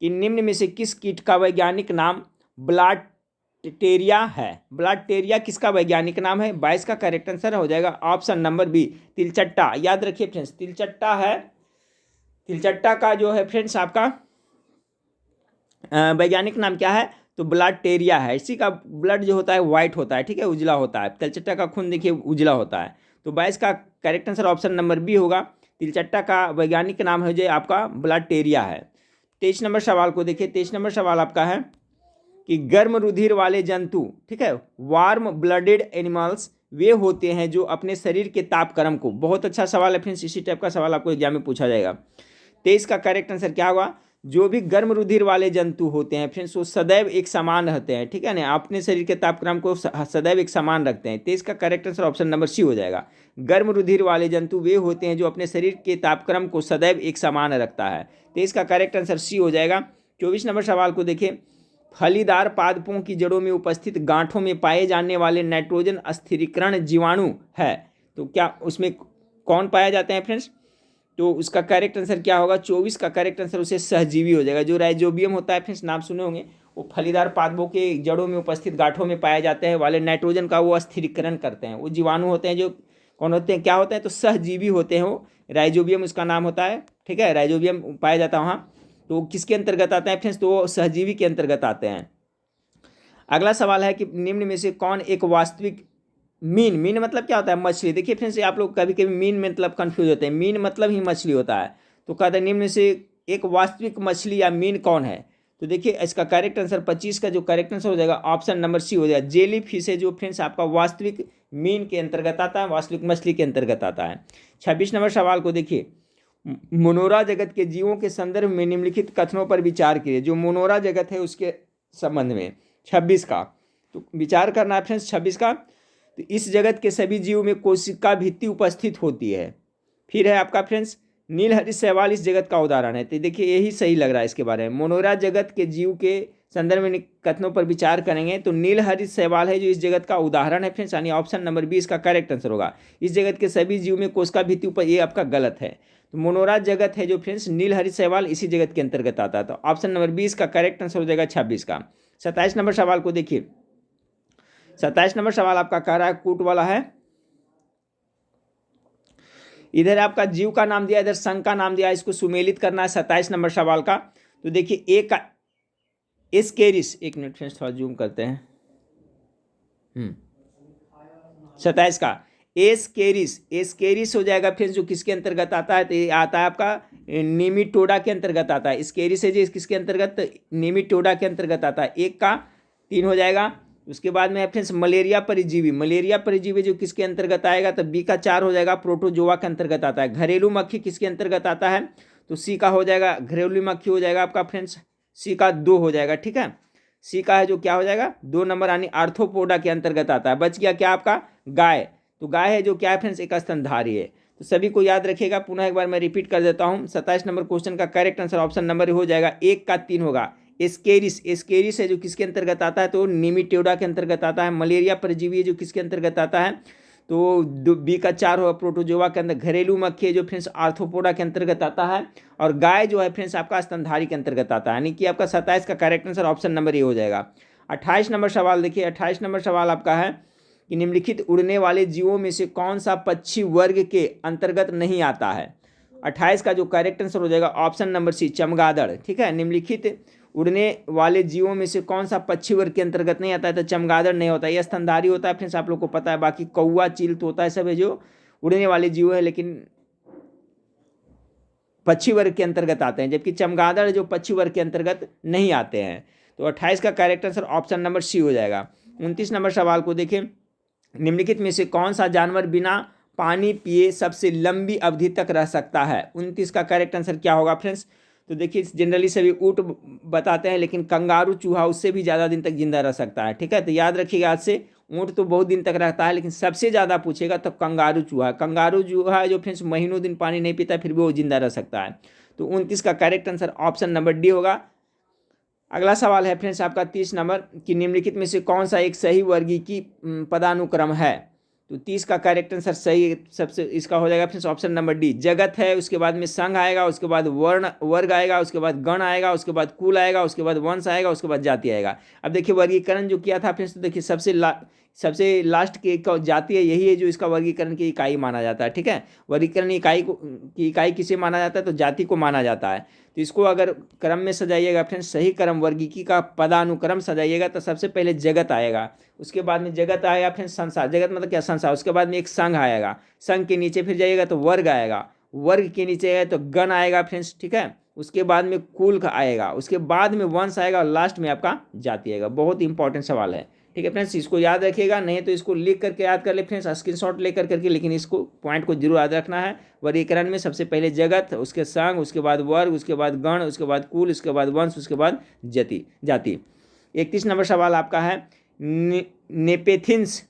कि निम्न में से किस कीट का वैज्ञानिक नाम ब्लाटेरिया है? ब्लाटेरिया किसका वैज्ञानिक नाम है? 22 का करेक्ट आंसर हो जाएगा ऑप्शन नंबर बी, तिलचट्टा। याद रखिए फ्रेंड्स, तिलचट्टा है, तिलचट्टा का जो है फ्रेंड्स आपका वैज्ञानिक नाम क्या है? तो ब्लाटेरिया है। इसी का ब्लड जो होता है वाइट होता है, ठीक है, उजला होता है। तिलचट्टा का खून देखिए उजला होता है। तो 22 का correct answer option number B होगा, तिलचट्टा का वैज्ञानिक नाम है जो आपका ब्लाटेरिया है। 23 नंबर सवाल को देखिए, 23 नंबर सवाल आपका है कि गर्म रुधिर वाले जंतु, ठीक है, वार्म ब्लडेड एनिमल्स वे होते हैं जो अपने शरीर के तापक्रम को, बहुत अच्छा सवाल है फ्रेंड्स, इसी टाइप का सवाल आपको एग्जाम में पूछा जाएगा। 23 का करेक्ट आंसर क्या होगा? जो भी गर्म रुधिर वाले जंतु होते हैं फ्रेंड्स वो सदैव एक समान रहते हैं, ठीक है ना, अपने शरीर के तापक्रम को सदैव एक समान रखते हैं। 23 का correct answer option number C हो जाएगा। गर्म रुधिर वाले जंतु वे होते हैं जो अपने शरीर के तापक्रम को सदैव एक समान रखता है। 23 का करेक्ट आंसर सी हो जाएगा। 24 नंबर सवाल को देखिए, फलीदार पादपों की जड़ों में उपस्थित गांठों में पाए जाने वाले नाइट्रोजन स्थिरीकरण जीवाणु है, तो क्या उसमें कौन पाया जाते हैं फ्रेंड्स? तो उसका करेक्ट आंसर क्या होगा? 24 का करेक्ट आंसर उसे सहजीवी हो जाएगा। जो राइजोबियम होता है फ्रेंड्स, नाम सुने होंगे, वो फलीदार पादपों के जड़ों में उपस्थित गांठों में पाए जाते हैं वाले नाइट्रोजन का वो स्थिरीकरण करते हैं। वो जीवाणु होते हैं जो कौन होते हैं, क्या होते हैं? तो सहजीवी होते हैं वो, राइजोबियम उसका नाम होता है, ठीक है, राइजोबियम पाया जाता है वहाँ। तो किसके अंतर्गत आते हैं फ्रेंड्स? तो वो सहजीवी के अंतर्गत आते हैं। अगला सवाल है कि निम्न में से कौन एक वास्तविक मीन, मीन मतलब क्या होता है? मछली। देखिए फ्रेंड्स आप लोग कभी कभी मीन मतलब कंफ्यूज होते हैं, मीन मतलब ही मछली होता है। तो कहते हैं निम्न में से एक वास्तविक मछली या मीन कौन है? तो देखिए इसका करेक्ट आंसर 25 का जो करेक्ट आंसर हो जाएगा ऑप्शन नंबर सी हो जाएगा। जेली फिश है जो फ्रेंड्स आपका वास्तविक मीन के अंतर्गत आता है, वास्तविक मछली के अंतर्गत आता है। 26 नंबर सवाल को देखिए, मोनोरा जगत के जीवों के संदर्भ में निम्नलिखित कथनों पर विचार कीजिए। जो मोनोरा जगत है उसके संबंध में 26 का तो विचार करना है फ्रेंड्स। 26 का, तो इस जगत के सभी जीव में कोशिका भित्ति उपस्थित होती है। फिर है आपका फ्रेंड्स, नीलहरित शैवाल इस जगत का उदाहरण है। तो देखिए यही सही लग रहा है इसके बारे में। मोनोरा जगत के जीव के संदर्भ में कथनों पर विचार करेंगे तो नीलहरित शैवाल है जो इस जगत का उदाहरण है फ्रेंड्स, यानी ऑप्शन नंबर 20 का करेक्ट आंसर होगा। इस जगत के सभी जीव में कोशिका भित्ति ऊपर, ये आपका गलत है। तो मोनोरा जगत है जो फ्रेंड्स, नीलहरित शैवाल इसी जगत के अंतर्गत आता है। तो ऑप्शन नंबर 20 का करेक्ट आंसर हो जाएगा 26 का। 27 नंबर सवाल को देखिए, 27 नंबर सवाल आपका कह रहा है कूट वाला है। इधर आपका जीव का नाम दिया, इधर संघ का नाम दिया, इसको सुमेलित करना है 27 नंबर सवाल का। तो देखिए एक का एस्केरिस, एक मिनट फ्रेंड्स थोड़ा जूम करते हैं। 27 का एस्केरिस, एस्केरिस हो जाएगा फ्रेंड्स, जो किसके अंतर्गत आता है? तो ये आता है आपका निमिटोडा के अंतर्गत आता है। एस्केरिस है जो किसके अंतर्गत? निमिटोडा के अंतर्गत आता है। 1 का 3 हो जाएगा। उसके बाद में फ्रेंड्स मलेरिया परिजीवी, मलेरिया परिजीवी जो किसके अंतर्गत आएगा? तो बी का 4 हो जाएगा, प्रोटोजोआ के अंतर्गत आता है। घरेलू मक्खी किसके अंतर्गत आता है? तो सी का हो जाएगा, घरेलू मक्खी हो जाएगा आपका फ्रेंड्स, सी का 2 हो जाएगा, ठीक है। सी का है जो क्या हो जाएगा 2 नंबर, यानी आर्थ्रोपोडा के अंतर्गत आता है। बच गया क्या आपका? गाय। तो गाय है जो क्या है फ्रेंड्स? एक स्तनधारी है। तो सभी को याद रखिएगा, पुनः एक बार मैं रिपीट कर देता हूँ। 27 नंबर क्वेश्चन का करेक्ट आंसर ऑप्शन नंबर हो जाएगा 1 का 3 होगा। एस्केरिस, एस्केरिस है जो किसके अंतर्गत आता है? तो निमिटोडा के अंतर्गत आता है। मलेरिया परजीवी है जो किसके अंतर्गत आता है? तो बी का 4 होगा, प्रोटोजोआ के अंदर। घरेलू मक्खी है जो फ्रेंड्स आर्थ्रोपोडा के अंतर्गत आता है। और गाय जो है फ्रेंड्स आपका स्तनधारी के अंतर्गत आता है, यानी कि आपका 27 का करेक्ट आंसर ऑप्शन नंबर ये हो जाएगा। 28 नंबर सवाल देखिए, 28 नंबर सवाल आपका है कि निम्नलिखित उड़ने वाले जीवों में से कौन सा पक्षी वर्ग के अंतर्गत नहीं आता है? 28 का जो करेक्ट आंसर हो जाएगा ऑप्शन नंबर सी, चमगादड़, ठीक है। निम्नलिखित उड़ने वाले जीवों में से कौन सा पक्षी वर्ग के अंतर्गत नहीं आता है? तो चमगादड़ नहीं होता है, यह स्तनधारी होता है फ्रेंड्स, आप लोग को पता है। बाकी कौवा, चील, तोता है सब है जो उड़ने वाले जीव है, लेकिन पक्षी वर्ग के अंतर्गत आते हैं, जबकि चमगादड़ जो पक्षी वर्ग के अंतर्गत नहीं आते हैं। तो 28 का correct answer option number C हो जाएगा। 29 नंबर सवाल को देखें, निम्नलिखित में से कौन सा जानवर बिना पानी पिए सबसे लंबी अवधि तक रह सकता है? 29 का करेक्ट आंसर क्या होगा फ्रेंड्स? तो देखिए जनरली सभी ऊँट बताते हैं, लेकिन कंगारू चूहा उससे भी ज़्यादा दिन तक जिंदा रह सकता है। ठीक है, तो याद रखिएगा आज से, ऊँट तो बहुत दिन तक रहता है, लेकिन सबसे ज़्यादा पूछेगा तो कंगारू चूहा है जो फ्रेंड्स महीनों दिन पानी नहीं पीता फिर भी वो जिंदा रह सकता है। तो 29 का correct answer option number D होगा। अगला सवाल है फ्रेंड्स आपका 30 नंबर कि निम्नलिखित में से कौन सा एक सही वर्गीकी पदानुक्रम है। तो 30 का करेक्ट आंसर सही सबसे इसका हो जाएगा फ्रेंड्स ऑप्शन नंबर डी। जगत है, उसके बाद में संघ आएगा, उसके बाद वर्ग आएगा, उसके बाद गण आएगा, उसके बाद कुल आएगा, उसके बाद वंश आएगा, उसके बाद जाति आएगा। अब देखिए वर्गीकरण जो किया था फ्रेंड्स, तो देखिए सबसे लास्ट की एक जाति है, यही है जो इसका वर्गीकरण की इकाई माना जाता है। ठीक है, वर्गीकरण की इकाई किसे माना जाता है, तो जाति को माना जाता है। तो इसको अगर क्रम में सजाइएगा फ्रेंड्स, सही क्रम वर्गीकी का पदानुक्रम सजाइएगा तो सबसे पहले जगत आएगा, उसके बाद में जगत आएगा फ्रेंड्स संसार, जगत मतलब क्या संसार, उसके बाद में एक संघ आएगा, संघ के नीचे फिर जाइएगा तो वर्ग आएगा, वर्ग के नीचे आएगा तो गण आएगा फ्रेंड्स। ठीक है, उसके बाद में कुल आएगा, उसके बाद में वंश आएगा और लास्ट में आपका जाति आएगा। बहुत इंपॉर्टेंट सवाल है। ठीक है फ्रेंड्स, इसको याद रखिएगा, नहीं तो इसको लिख करके याद कर ले फ्रेंड्स, स्क्रीनशॉट लेकर करके, लेकिन इसको पॉइंट को जरूर याद रखना है। वर्गीकरण में सबसे पहले जगत, उसके संघ, उसके बाद वर्ग, उसके बाद गण, उसके बाद कुल, उसके बाद वंश, उसके बाद जाति। 31 नंबर सवाल आपका है नेपेथिन्स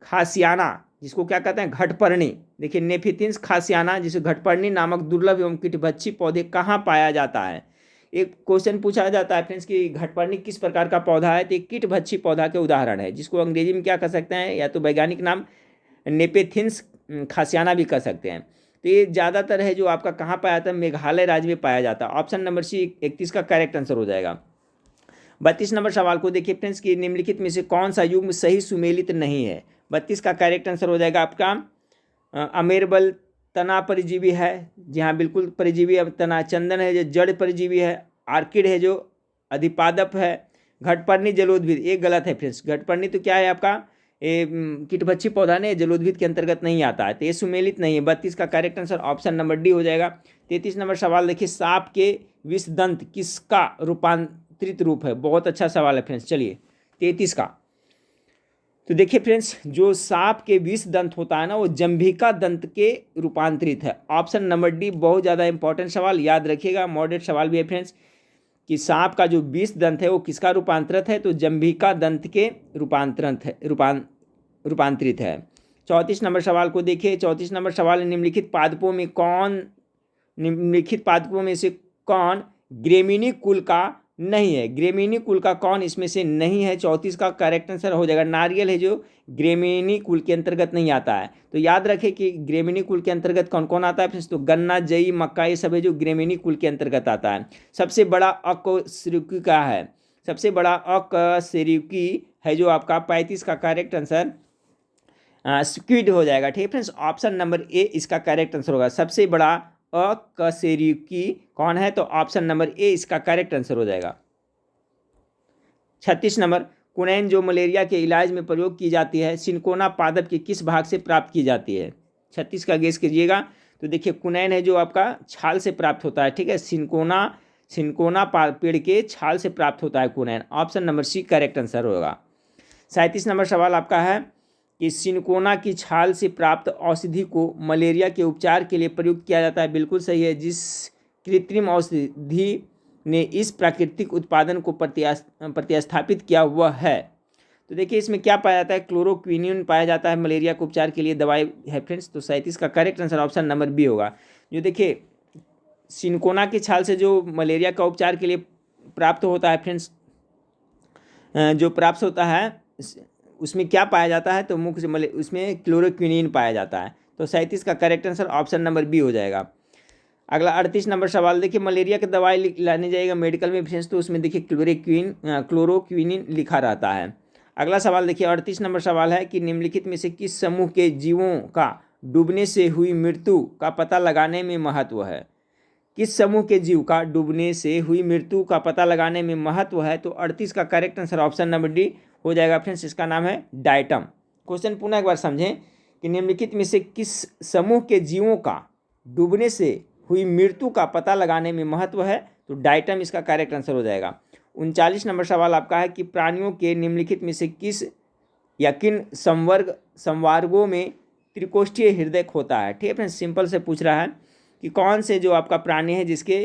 खासियाना, जिसको क्या कहते हैं घटपर्णी। देखिए नेपेथिन्स खासियाना जिसे घटपर्णी नामक दुर्लभ एवं कीटभक्षी पौधे कहाँ पाया जाता है। एक क्वेश्चन पूछा जाता है फ्रेंड्स कि घटपर्णी किस प्रकार का पौधा है, तो एक कीटभक्षी पौधा के उदाहरण है, जिसको अंग्रेजी में क्या कह सकते हैं, या तो वैज्ञानिक नाम नेपेथिन्स खासियाना भी कह सकते हैं। तो ये ज़्यादातर है जो आपका कहाँ पाया जाता है, मेघालय राज्य में पाया जाता है। ऑप्शन नंबर सी 31 का करेक्ट आंसर हो जाएगा। 32 नंबर सवाल को देखिए फ्रेंड्स कि निम्नलिखित में से कौन सा युग्म सही सुमेलित नहीं है। 32 का करेक्ट आंसर हो जाएगा आपका अमेरबल तना परिजीवी है, जी हाँ बिल्कुल परिजीवी है। तना चंदन है जो जड़ परिजीवी है। आर्किड है जो अधिपादप है। घटपर्णी जलोद्भिद, एक गलत है फ्रेंड्स, घटपर्णी तो क्या है आपका कीटभक्षी पौधा ने, जलोद्भिद के अंतर्गत नहीं आता है, तो ये सुमेलित नहीं है। 32 का correct answer option number D हो जाएगा। 33 नंबर सवाल देखिए सांप के विषदंत किसका रूपांतरित रूप है। बहुत अच्छा सवाल है फ्रेंड्स। चलिए 33 का तो देखिए फ्रेंड्स, जो सांप के विष दंत होता है ना, वो जंभिका दंत के रूपांतरित है। ऑप्शन नंबर डी बहुत ज़्यादा इंपॉर्टेंट सवाल, याद रखिएगा, मॉडरेट सवाल भी है फ्रेंड्स, कि सांप का जो विष दंत है वो किसका रूपांतरित है, तो जंभिका दंत के रूपांतरित है। 34 नंबर सवाल को देखिए। 34 नंबर सवाल, निम्नलिखित पादपों में से कौन ग्रेमिनी कुल का नहीं है। ग्रेमिनी कुल का कौन इसमें से नहीं है। 34 का करेक्ट आंसर हो जाएगा नारियल है जो ग्रेमिनी कुल के अंतर्गत नहीं आता है। तो याद रखें कि ग्रेमिनी कुल के अंतर्गत कौन कौन आता है फ्रेंड्स, तो गन्ना, जई, मक्का, ये सब है जो ग्रेमिनी कुल के अंतर्गत आता है। सबसे बड़ा अकशेरुकी का है, सबसे बड़ा अकशेरुकी है जो आपका 35 का करेक्ट आंसर स्क्विड हो जाएगा। ठीक है फ्रेंड्स, ऑप्शन नंबर ए इसका करेक्ट आंसर होगा। सबसे बड़ा अकशेरुकी कौन है, तो ऑप्शन नंबर ए इसका करेक्ट आंसर हो जाएगा। 36 नंबर, कुनैन जो मलेरिया के इलाज में प्रयोग की जाती है, सिनकोना पादप के किस भाग से प्राप्त की जाती है। 36 का गेस कीजिएगा। तो देखिए कुनैन है जो आपका छाल से प्राप्त होता है। ठीक है, सिनकोना पेड़ के छाल से प्राप्त होता है कुनैन। Option number C correct answer होगा। 37 नंबर सवाल आपका है कि सिनकोना की छाल से प्राप्त औषधि को मलेरिया के उपचार के लिए प्रयुक्त किया जाता है। बिल्कुल सही है। जिस कृत्रिम औषधि ने इस प्राकृतिक उत्पादन को प्रतिस्थापित किया वह है, तो देखिए इसमें क्या पाया जाता है, क्लोरोक्विनिन पाया जाता है, मलेरिया के उपचार के लिए दवाई है फ्रेंड्स। तो 37 का correct answer option number B होगा। जो देखिए सिनकोना की छाल से जो मलेरिया का उपचार के लिए प्राप्त होता है फ्रेंड्स, जो प्राप्त होता है उसमें क्या पाया जाता है, तो मुख्य से उसमें क्लोरोक्विनिन पाया जाता है। तो 37 का correct answer option number B हो जाएगा। अगला 38 नंबर सवाल देखिए, मलेरिया की दवाई लाने जाएगा मेडिकल में फ्रेंड्स, तो उसमें देखिए क्लोरोक्विनिन लिखा रहता है। अगला सवाल देखिए 38 नंबर सवाल है कि निम्नलिखित में से किस समूह के जीवों का डूबने से हुई मृत्यु का पता लगाने में महत्व है। किस समूह के जीव का डूबने से हुई मृत्यु का पता लगाने में महत्व है, तो 38 का correct answer option number D हो जाएगा फ्रेंड्स। इसका नाम है डायटम। क्वेश्चन पुनः एक बार समझें कि निम्नलिखित में से किस समूह के जीवों का डूबने से हुई मृत्यु का पता लगाने में महत्व है, तो डायटम इसका करेक्ट आंसर हो जाएगा। 39 नंबर सवाल आपका है कि प्राणियों के निम्नलिखित में से किस या किन संवर्गों में त्रिकोष्ठीय हृदय होता है। ठीक है फ्रेंड्स, सिंपल से पूछ रहा है कि कौन से जो आपका प्राणी है जिसके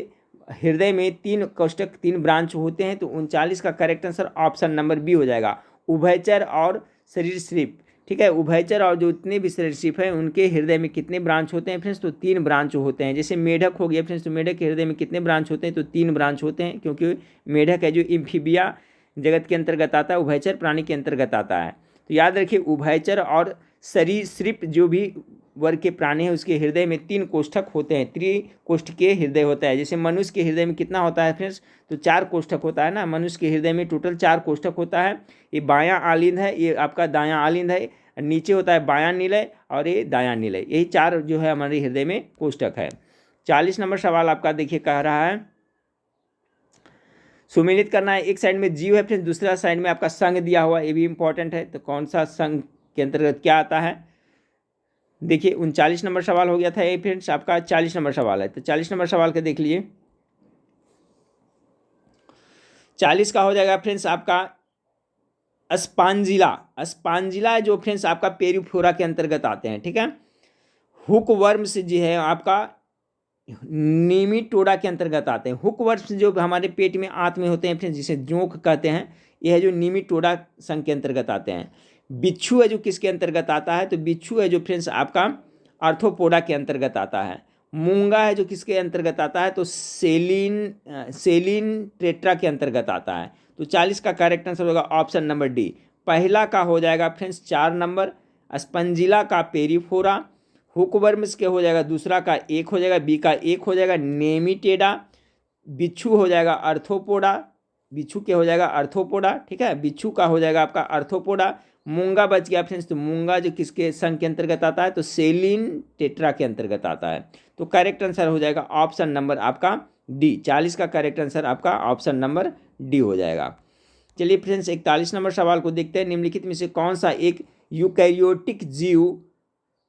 हृदय में 3 कोष्ठक 3 ब्रांच होते हैं, तो 39 का correct answer option number B हो जाएगा, उभयचर और सरीसृप। ठीक है, उभयचर और जो इतने भी सरीसृप हैं उनके हृदय में कितने ब्रांच होते हैं फ्रेंड्स, तो 3 ब्रांच होते हैं। जैसे मेढक हो गया फ्रेंड्स, तो मेढक के हृदय में कितने ब्रांच होते हैं, तो 3 ब्रांच होते हैं, क्योंकि मेढक है जो इम्फीबिया जगत के अंतर्गत आता है, उभयचर प्राणी के अंतर्गत आता है। तो याद रखिए, उभयचर और सरीसृप जो भी वर्ग के प्राणी है उसके हृदय में 3 कोष्ठक होते हैं, त्रिकोष्ठकीय हृदय होता है। जैसे मनुष्य के हृदय में कितना होता है फ्रेंड्स, तो 4 कोष्ठक होता है ना, मनुष्य के हृदय में टोटल 4 कोष्ठक होता है। ये बायां आलिंद है, ये आपका दायां आलिंद है, नीचे होता है बायां निलय और ये दायां निलय, यही 4 जो है हमारे हृदय में कोष्ठक है। 40 नंबर सवाल आपका देखिए कह रहा है, सुमेलित करना है। एक साइड में जीव है फ्रेंड्स, दूसरा साइड में आपका संघ दिया हुआ, ये भी इंपॉर्टेंट है। तो कौन सा संघ के अंतर्गत क्या आता है, देखिए 39 नंबर सवाल हो गया था ये फ्रेंड्स, आपका 40 नंबर सवाल है। तो 40 नंबर सवाल का देख लीजिए, 40 का हो जाएगा फ्रेंड्स आपका अस्पांजिला। अस्पांजिला जो फ्रेंड्स आपका पेरिफोरा के अंतर्गत आते हैं। ठीक है, हुक वर्म्स जो है आपका नीमिटोडा के अंतर्गत आते हैं। हुक वर्म्स जो हमारे पेट में आंत में होते हैं फ्रेंड्स, जिसे जोंक कहते हैं, यह जो नीमिटोडा संघ के अंतर्गत आते हैं। बिच्छू है जो किसके अंतर्गत आता है, तो बिच्छू है जो फ्रेंड्स आपका आर्थ्रोपोडा के अंतर्गत आता है। मूंगा है जो किसके अंतर्गत आता है, तो सेलिन टेट्रा के अंतर्गत आता है। तो 40 का करेक्ट आंसर होगा ऑप्शन नंबर डी। पहला का हो जाएगा फ्रेंड्स 4 नंबर, स्पंजिला का पेरिफोरा, हुकवर्म्स के हो जाएगा दूसरा का 1 हो जाएगा, बी का 1 हो जाएगा नेमिटेडा, बिच्छू हो जाएगा अर्थोपोडा, बिच्छू के हो जाएगा अर्थोपोडा। ठीक है, बिच्छू का हो जाएगा आपका अर्थोपोडा। मूंगा बच गया फ्रेंड्स, तो मूंगा जो किसके संघ के अंतर्गत आता है, तो सेलिन टेट्रा के अंतर्गत आता है। तो करेक्ट आंसर हो जाएगा ऑप्शन नंबर आपका डी। 40 का करेक्ट आंसर आपका ऑप्शन नंबर डी हो जाएगा। चलिए फ्रेंड्स 41 नंबर सवाल को देखते हैं, निम्नलिखित में से कौन सा एक यूकैरियोटिक जीव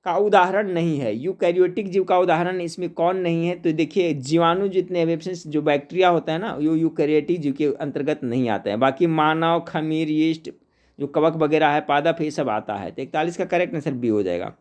का उदाहरण नहीं है। यूकैरियोटिक जीव का उदाहरण इसमें कौन नहीं है, तो देखिए जीवाणु जितने हैं फ्रेंड्स, जो बैक्टीरिया होता है ना, वो यूकैरियोटिक जीव के अंतर्गत नहीं आता है। बाकी मानव, खमीर, यीस्ट, जो कवक वगैरह है, पादप, ये सब आता है। तो 41 का करेक्ट आंसर बी हो जाएगा।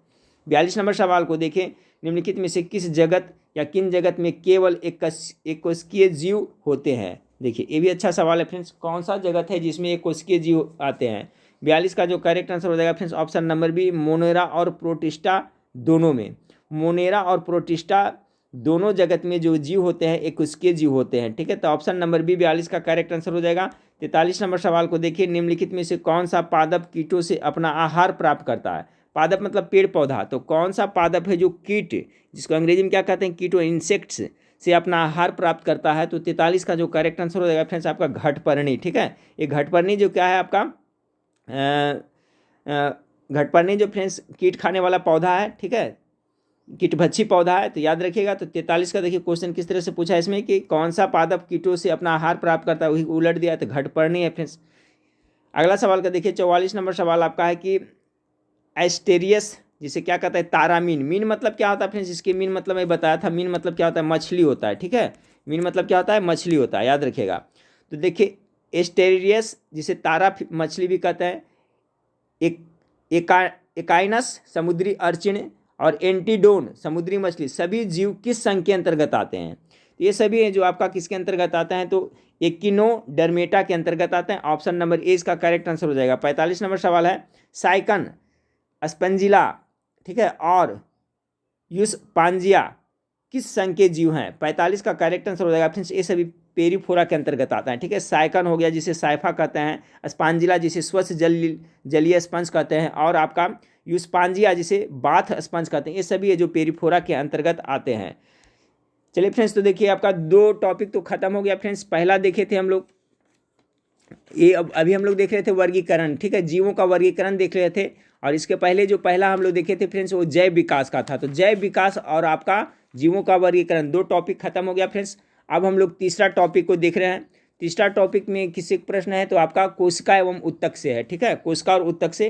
42 नंबर सवाल को देखें, निम्नलिखित में से किस जगत या किन जगत में केवल एककोशिकीय जीव होते हैं। देखिए ये भी अच्छा सवाल है फ्रेंड्स, कौन सा जगत है जिसमें एककोशिकीय जीव आते हैं। 42 का जो करेक्ट आंसर हो जाएगा friends option number B, monera और प्रोटिस्टा दोनों में। मोनेरा और प्रोटिस्टा दोनों जगत में जो जीव होते हैं एककोशिकीय जीव होते हैं। ठीक है, तो ऑप्शन नंबर बी 42 का करेक्ट आंसर हो जाएगा। 43 नंबर सवाल को देखिए, निम्नलिखित में से कौन सा पादप कीटों से अपना आहार प्राप्त करता है। पादप मतलब पेड़ पौधा, तो कौन सा पादप है जो कीट, जिसको अंग्रेजी में क्या कहते हैं, कीटो, इंसेक्ट्स से अपना आहार प्राप्त करता है। तो 43 का जो करेक्ट आंसर हो जाएगा फ्रेंड्स आपका घटपर्णी। ठीक है, ये घटपर्णी जो क्या है आपका घटपर्णी जो फ्रेंड्स कीट खाने वाला पौधा है। ठीक है, कीटभक्षी पौधा है, तो याद रखिएगा। तो 43 का देखिए क्वेश्चन किस तरह से पूछा है इसमें कि कौन सा पादप कीटों से अपना आहार प्राप्त करता है, वही उलट दिया, तो घटपर्णी है फ्रेंड्स। अगला सवाल का देखिए 44 नंबर सवाल आपका है कि एस्टेरियस जिसे क्या कहता है, तारा मीन। मीन मतलब क्या होता है फ्रेंड्स, इसके मीन मतलब मैं बताया था, मीन मतलब क्या होता है, मछली होता है। ठीक है, मीन मतलब क्या होता है, मछली होता है, याद रखिएगा। तो देखिए एस्टेरियस जिसे तारा मछली भी कहते हैं, एकाइनस समुद्री अर्चिन और एंटीडोन समुद्री मछली, सभी जीव किस संघ के अंतर्गत आते हैं। ये सभी हैं जो आपका किसके अंतर्गत आते हैं, तो एकिनोडर्मेटा के अंतर्गत आते हैं। ऑप्शन नंबर ए इसका करेक्ट आंसर हो जाएगा। 45 नंबर सवाल है, साइकन, स्पंजिला, ठीक है, और यूसपांजिया किस संघ के जीव हैं। 45 का करेक्ट आंसर हो जाएगा फ्रेंड्स, ये सभी पेरिफोरा के अंतर्गत आता है। ठीक है, साइकन हो गया जिसे साइफा कहते हैं, स्पांजिला जिसे स्वच्छ जलीय स्पंज कहते हैं, और आपका यूसपांजिया जिसे बाथ स्पंज कहते हैं, ये सभी है जो पेरिफोरा के अंतर्गत आते हैं। चलिए फ्रेंड्स, तो देखिए आपका 2 टॉपिक तो खत्म हो गया फ्रेंड्स। पहला देखे थे हम लोग, ये अभी हम लोग देख रहे थे वर्गीकरण। ठीक है, जीवों का वर्गीकरण देख रहे थे, और इसके पहले जो पहला हम लोग देखे थे फ्रेंड्स वो जैव विकास का था। तो जैव विकास और आपका जीवों का वर्गीकरण 2 टॉपिक खत्म हो गया फ्रेंड्स। अब हम लोग तीसरा टॉपिक को देख रहे हैं। तीसरा टॉपिक में किसी प्रश्न है तो आपका कोशिका एवं उत्तक से है। ठीक है, कोशिका और उत्तक से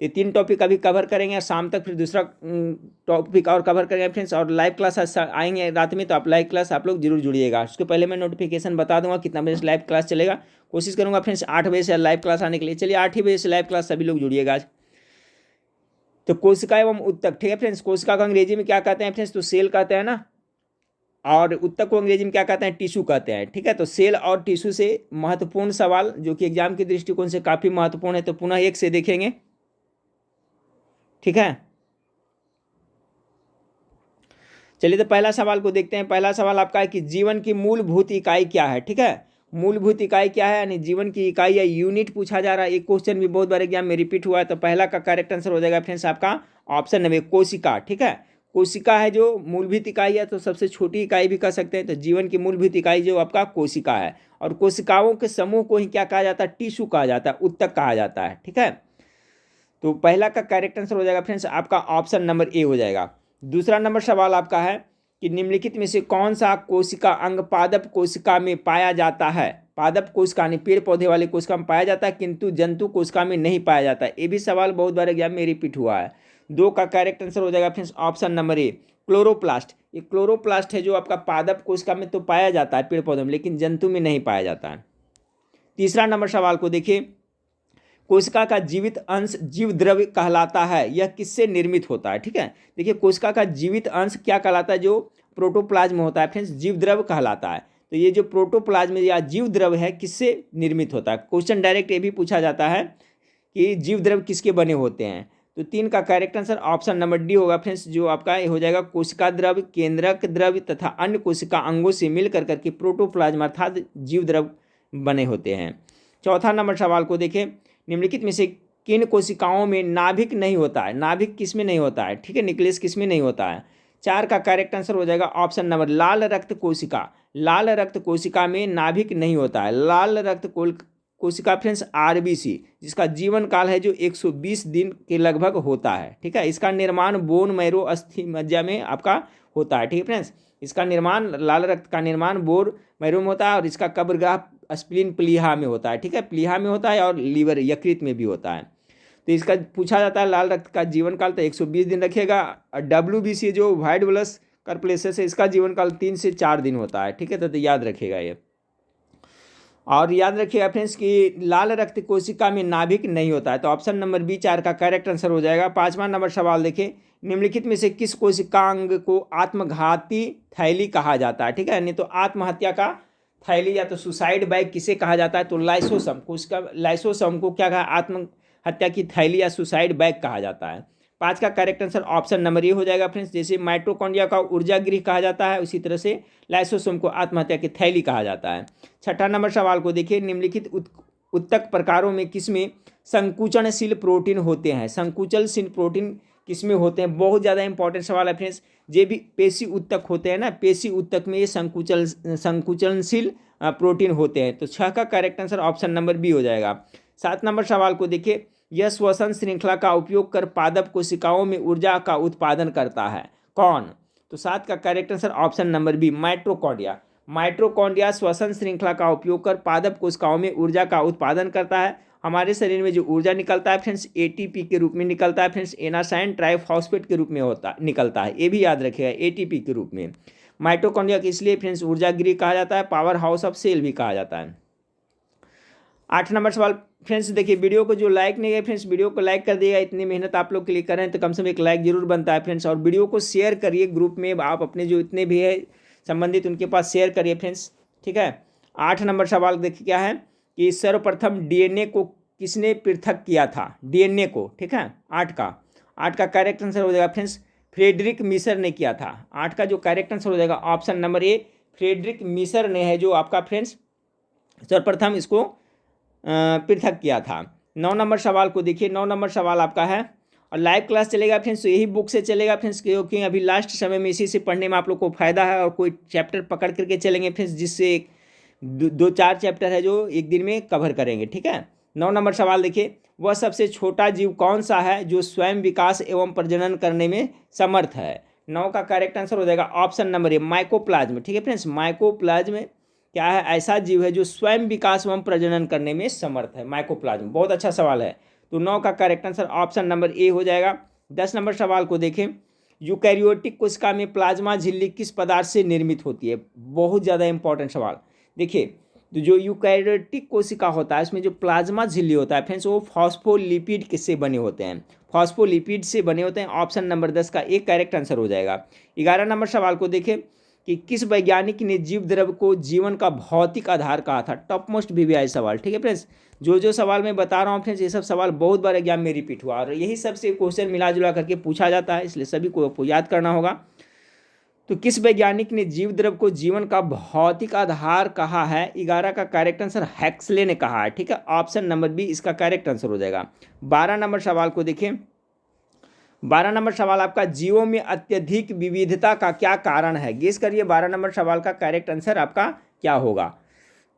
ये 3 टॉपिक अभी कवर करेंगे, और शाम तक फिर दूसरा टॉपिक और कवर करेंगे फ्रेंड्स। और लाइव क्लास आएंगे रात में, तो आप लाइव क्लास आप लोग जरूर जुड़िएगा। उसके पहले मैं नोटिफिकेशन बता दूंगा कितना बजे से लाइव क्लास चलेगा। कोशिश करूंगा फ्रेंड्स 8 बजे से लाइव क्लास आने के लिए। चलिए 8 ही बजे से लाइव क्लास सभी लोग जुड़िएगा आज। तो कोशिका एवं उत्तक, ठीक है फ्रेंड्स, कोशिका को अंग्रेजी में क्या कहते हैं फ्रेंड्स, तो सेल कहते हैं ना। और उत्तक को अंग्रेजी में क्या कहते हैं, टिश्यू कहते हैं। ठीक है, तो सेल और टिश्यू से महत्वपूर्ण सवाल जो कि एग्जाम के दृष्टिकोण से काफ़ी महत्वपूर्ण है, तो पुनः एक से देखेंगे। ठीक है, चलिए तो पहला सवाल को देखते हैं। पहला सवाल आपका है कि जीवन की मूलभूत इकाई क्या है। ठीक है, मूलभूत इकाई क्या है, यानी जीवन की इकाई या यूनिट पूछा जा रहा है। एक क्वेश्चन भी बहुत बार एग्जाम में रिपीट हुआ है, तो पहला का करेक्ट आंसर हो जाएगा फ्रेंड्स आपका ऑप्शन नंबर कोशिका। ठीक है, कोशिका है जो मूलभूत इकाई है, तो सबसे छोटी इकाई भी कह सकते हैं। तो जीवन की मूलभूत इकाई जो आपका कोशिका है, और कोशिकाओं के समूह को ही क्या कहा जाता है, टिश्यू कहा जाता है, उत्तक कहा जाता है। ठीक है, तो पहला का करेक्ट आंसर हो जाएगा फ्रेंड्स आपका ऑप्शन नंबर ए हो जाएगा। दूसरा नंबर सवाल आपका है कि निम्नलिखित में से कौन सा कोशिका अंग पादप कोशिका में पाया जाता है। पादप कोशिका यानी पेड़ पौधे वाले कोशिका में पाया जाता है, किंतु जंतु कोशिका में नहीं पाया जाता है। ये भी सवाल बहुत बार एग्जाम में रिपीट हुआ है। दो का करेक्ट आंसर हो जाएगा फ्रेंड्स ऑप्शन नंबर ए क्लोरोप्लास्ट। ये क्लोरोप्लास्ट है जो आपका पादप कोशिका में तो पाया जाता है पेड़ पौधों में, लेकिन जंतु में नहीं पाया जाता है। तीसरा नंबर सवाल को देखिए, कोशिका का जीवित अंश जीव द्रव्य कहलाता है, यह किससे निर्मित होता है। ठीक है, देखिए कोशिका का जीवित अंश क्या कहलाता है, जो प्रोटोप्लाज्म होता है फ्रेंड्स, जीव द्रव्य कहलाता है। तो ये जो प्रोटोप्लाज्म या जीव द्रव्य है किससे निर्मित होता है। क्वेश्चन डायरेक्ट ये भी पूछा जाता है कि जीव द्रव्य किसके बने होते हैं। तो तीन का correct answer option number D होगा फ्रेंड्स, जो आपका हो जाएगा कोशिका द्रव्य, केंद्रक द्रव्य तथा अन्य कोशिका अंगों से मिलकर करके प्रोटोप्लाज्म अर्थात जीव द्रव्य बने होते हैं। चौथा नंबर सवाल को देखें, निम्नलिखित में से किन कोशिकाओं में नाभिक नहीं होता है। नाभिक किस में नहीं होता है, ठीक है, न्यूक्लियस किस में नहीं होता है। चार का करेक्ट आंसर हो जाएगा ऑप्शन नंबर लाल रक्त कोशिका। लाल रक्त कोशिका में नाभिक नहीं होता है। लाल रक्त कोशिका फ्रेंड्स आरबीसी, जिसका जीवन काल है जो 120 दिन के लगभग होता है। ठीक है, इसका निर्माण बोन मैरो अस्थि मज्जा में आपका होता है। ठीक है फ्रेंड्स, इसका निर्माण लाल रक्त का निर्माण बोन मैरो में होता है, और इसका कब्रगाह स्प्लीन प्लीहा में होता है। ठीक है, प्लीहा में होता है और लीवर यकृत में भी होता है। तो इसका पूछा जाता है लाल रक्त का जीवन काल तो 120 दिन रखेगा। और WBC जो वाइट ब्लड कार्प्लेसेस है, इसका जीवन काल 3 से 4 दिन होता है। ठीक है, तो याद रखिएगा ये। और याद रखिएगा फ्रेंड्स कि लाल रक्त कोशिका में नाभिक नहीं होता है। तो ऑप्शन नंबर बी 4 का करेक्ट आंसर हो जाएगा। पांचवा नंबर सवाल देखिए, निम्नलिखित में से किस कोशिकांग को आत्मघाती थैली कहा जाता है। ठीक है, नहीं तो आत्महत्या का थैली या तो सुसाइड बैग किसे कहा जाता है, तो लाइसोसम कोशिका, लाइसोसम को क्या कहा, आत्महत्या की थैली या सुसाइड बैग कहा जाता है। पाँच का करेक्ट आंसर ऑप्शन नंबर ए हो जाएगा फ्रेंड्स। जैसे माइटोकॉन्ड्रिया का ऊर्जा गृह कहा जाता है, उसी तरह से लाइसोसोम को आत्महत्या की थैली कहा जाता है। छठा नंबर सवाल को देखिए, निम्नलिखित उत्तक प्रकारों में किसमें संकुचनशील प्रोटीन होते हैं। संकुचनशील प्रोटीन किसमें होते हैं, बहुत ज़्यादा इंपॉर्टेंट सवाल है फ्रेंड्स। जे भी पेशी उत्तक होते हैं ना, पेशी उत्तक में ये संकुचनशील प्रोटीन होते हैं। तो छह का correct answer option number B हो जाएगा। सात नंबर सवाल को देखिए, यह श्वसन श्रृंखला का उपयोग कर पादप कोशिकाओं में ऊर्जा का उत्पादन करता है, कौन। तो सात का correct answer option number B mitochondria. Mitochondria श्वसन श्रृंखला का उपयोग कर पादप कोशिकाओं में ऊर्जा का उत्पादन करता है। हमारे शरीर में जो ऊर्जा निकलता है फ्रेंड्स ATP के रूप में निकलता है फ्रेंड्स, एनासाइन ट्राइफॉस्फेट के रूप में निकलता है, ये भी याद रखिएगा, ATP के रूप में। माइटोकॉन्ड्रिया को इसलिए फ्रेंड्स ऊर्जा गृह कहा जाता है, पावर हाउस ऑफ सेल भी कहा जाता है। 8 नंबर सवाल फ्रेंड्स देखिए, वीडियो को जो लाइक नहीं है फ्रेंड्स, वीडियो को लाइक कर दिएगा। इतनी मेहनत आप लोग के लिए कर रहे हैं तो कम से कम एक लाइक जरूर बनता है फ्रेंड्स। और वीडियो को शेयर करिए ग्रुप में, आप अपने जो इतने भी है संबंधित उनके पास शेयर करिए फ्रेंड्स। ठीक है, 8 नंबर सवाल देखिए क्या है कि सर्वप्रथम DNA को किसने पृथक किया था, DNA को। ठीक है, 8 का करेक्ट आंसर हो जाएगा फ्रेंड्स फ्रेडरिक मीसर ने किया था। 8 का जो करेक्ट आंसर हो जाएगा option number A Friedrich Miescher ने है जो आपका फ्रेंड्स सर्वप्रथम इसको पृथक किया था। 9 नंबर सवाल को देखिए, 9 नंबर सवाल आपका है और लाइव क्लास चलेगा फ्रेंड्स, तो यही बुक से चलेगा फ्रेंड्स, क्योंकि अभी लास्ट समय में इसी से पढ़ने में आप लोग को फायदा है। और कोई चैप्टर पकड़ करके चलेंगे फ्रेंड्स, जिससे 2-4 चैप्टर है जो एक दिन में कवर करेंगे। ठीक है, 9 नंबर सवाल देखिए, वह सबसे छोटा जीव कौन सा है जो स्वयं विकास एवं प्रजनन करने में समर्थ है। 9 का करेक्ट आंसर हो जाएगा ऑप्शन नंबर ए माइकोप्लाज्म। ठीक है फ्रेंड्स, माइकोप्लाज्म क्या है, ऐसा जीव है जो स्वयं विकास एवं प्रजनन करने में समर्थ है, माइकोप्लाज्म। बहुत अच्छा सवाल है, तो 9 का करेक्ट आंसर ऑप्शन नंबर ए हो जाएगा। 10 नंबर सवाल को देखें, यूकैरियोटिक कोशिका में प्लाज्मा झिल्ली किस पदार्थ से निर्मित होती है। बहुत ज़्यादा इंपॉर्टेंट सवाल। देखिए, तो जो यूकैरियोटिक कोशिका होता है उसमें जो प्लाज्मा झिल्ली होता है फ्रेंड्स, वो फॉस्फोलिपिड किससे बने होते हैं, फॉस्फोलिपिड से बने होते हैं। ऑप्शन नंबर 10 का एक करेक्ट आंसर हो जाएगा। 11 नंबर सवाल को देखें, कि किस वैज्ञानिक ने जीव द्रव को जीवन का भौतिक आधार कहा था। टॉप मोस्ट वीवीआई सवाल, ठीक है फ्रेंड्स। जो सवाल मैं बता रहा हूँ फ्रेंड्स, ये सब सवाल बहुत बार एग्जाम में रिपीट हुआ और यही सबसे क्वेश्चन मिला जुला करके पूछा जाता है, इसलिए सभी को आपको याद करना होगा। तो किस वैज्ञानिक ने जीव द्रव को जीवन का भौतिक आधार कहा है? 11 का करेक्ट आंसर हैक्सले ने कहा है, ठीक है। ऑप्शन नंबर बी इसका करेक्ट आंसर हो जाएगा। 12 नंबर सवाल को देखिए। 12 नंबर सवाल आपका, जीवों में अत्यधिक विविधता का क्या कारण है? गेस करिए 12 नंबर सवाल का करेक्ट आंसर आपका क्या होगा।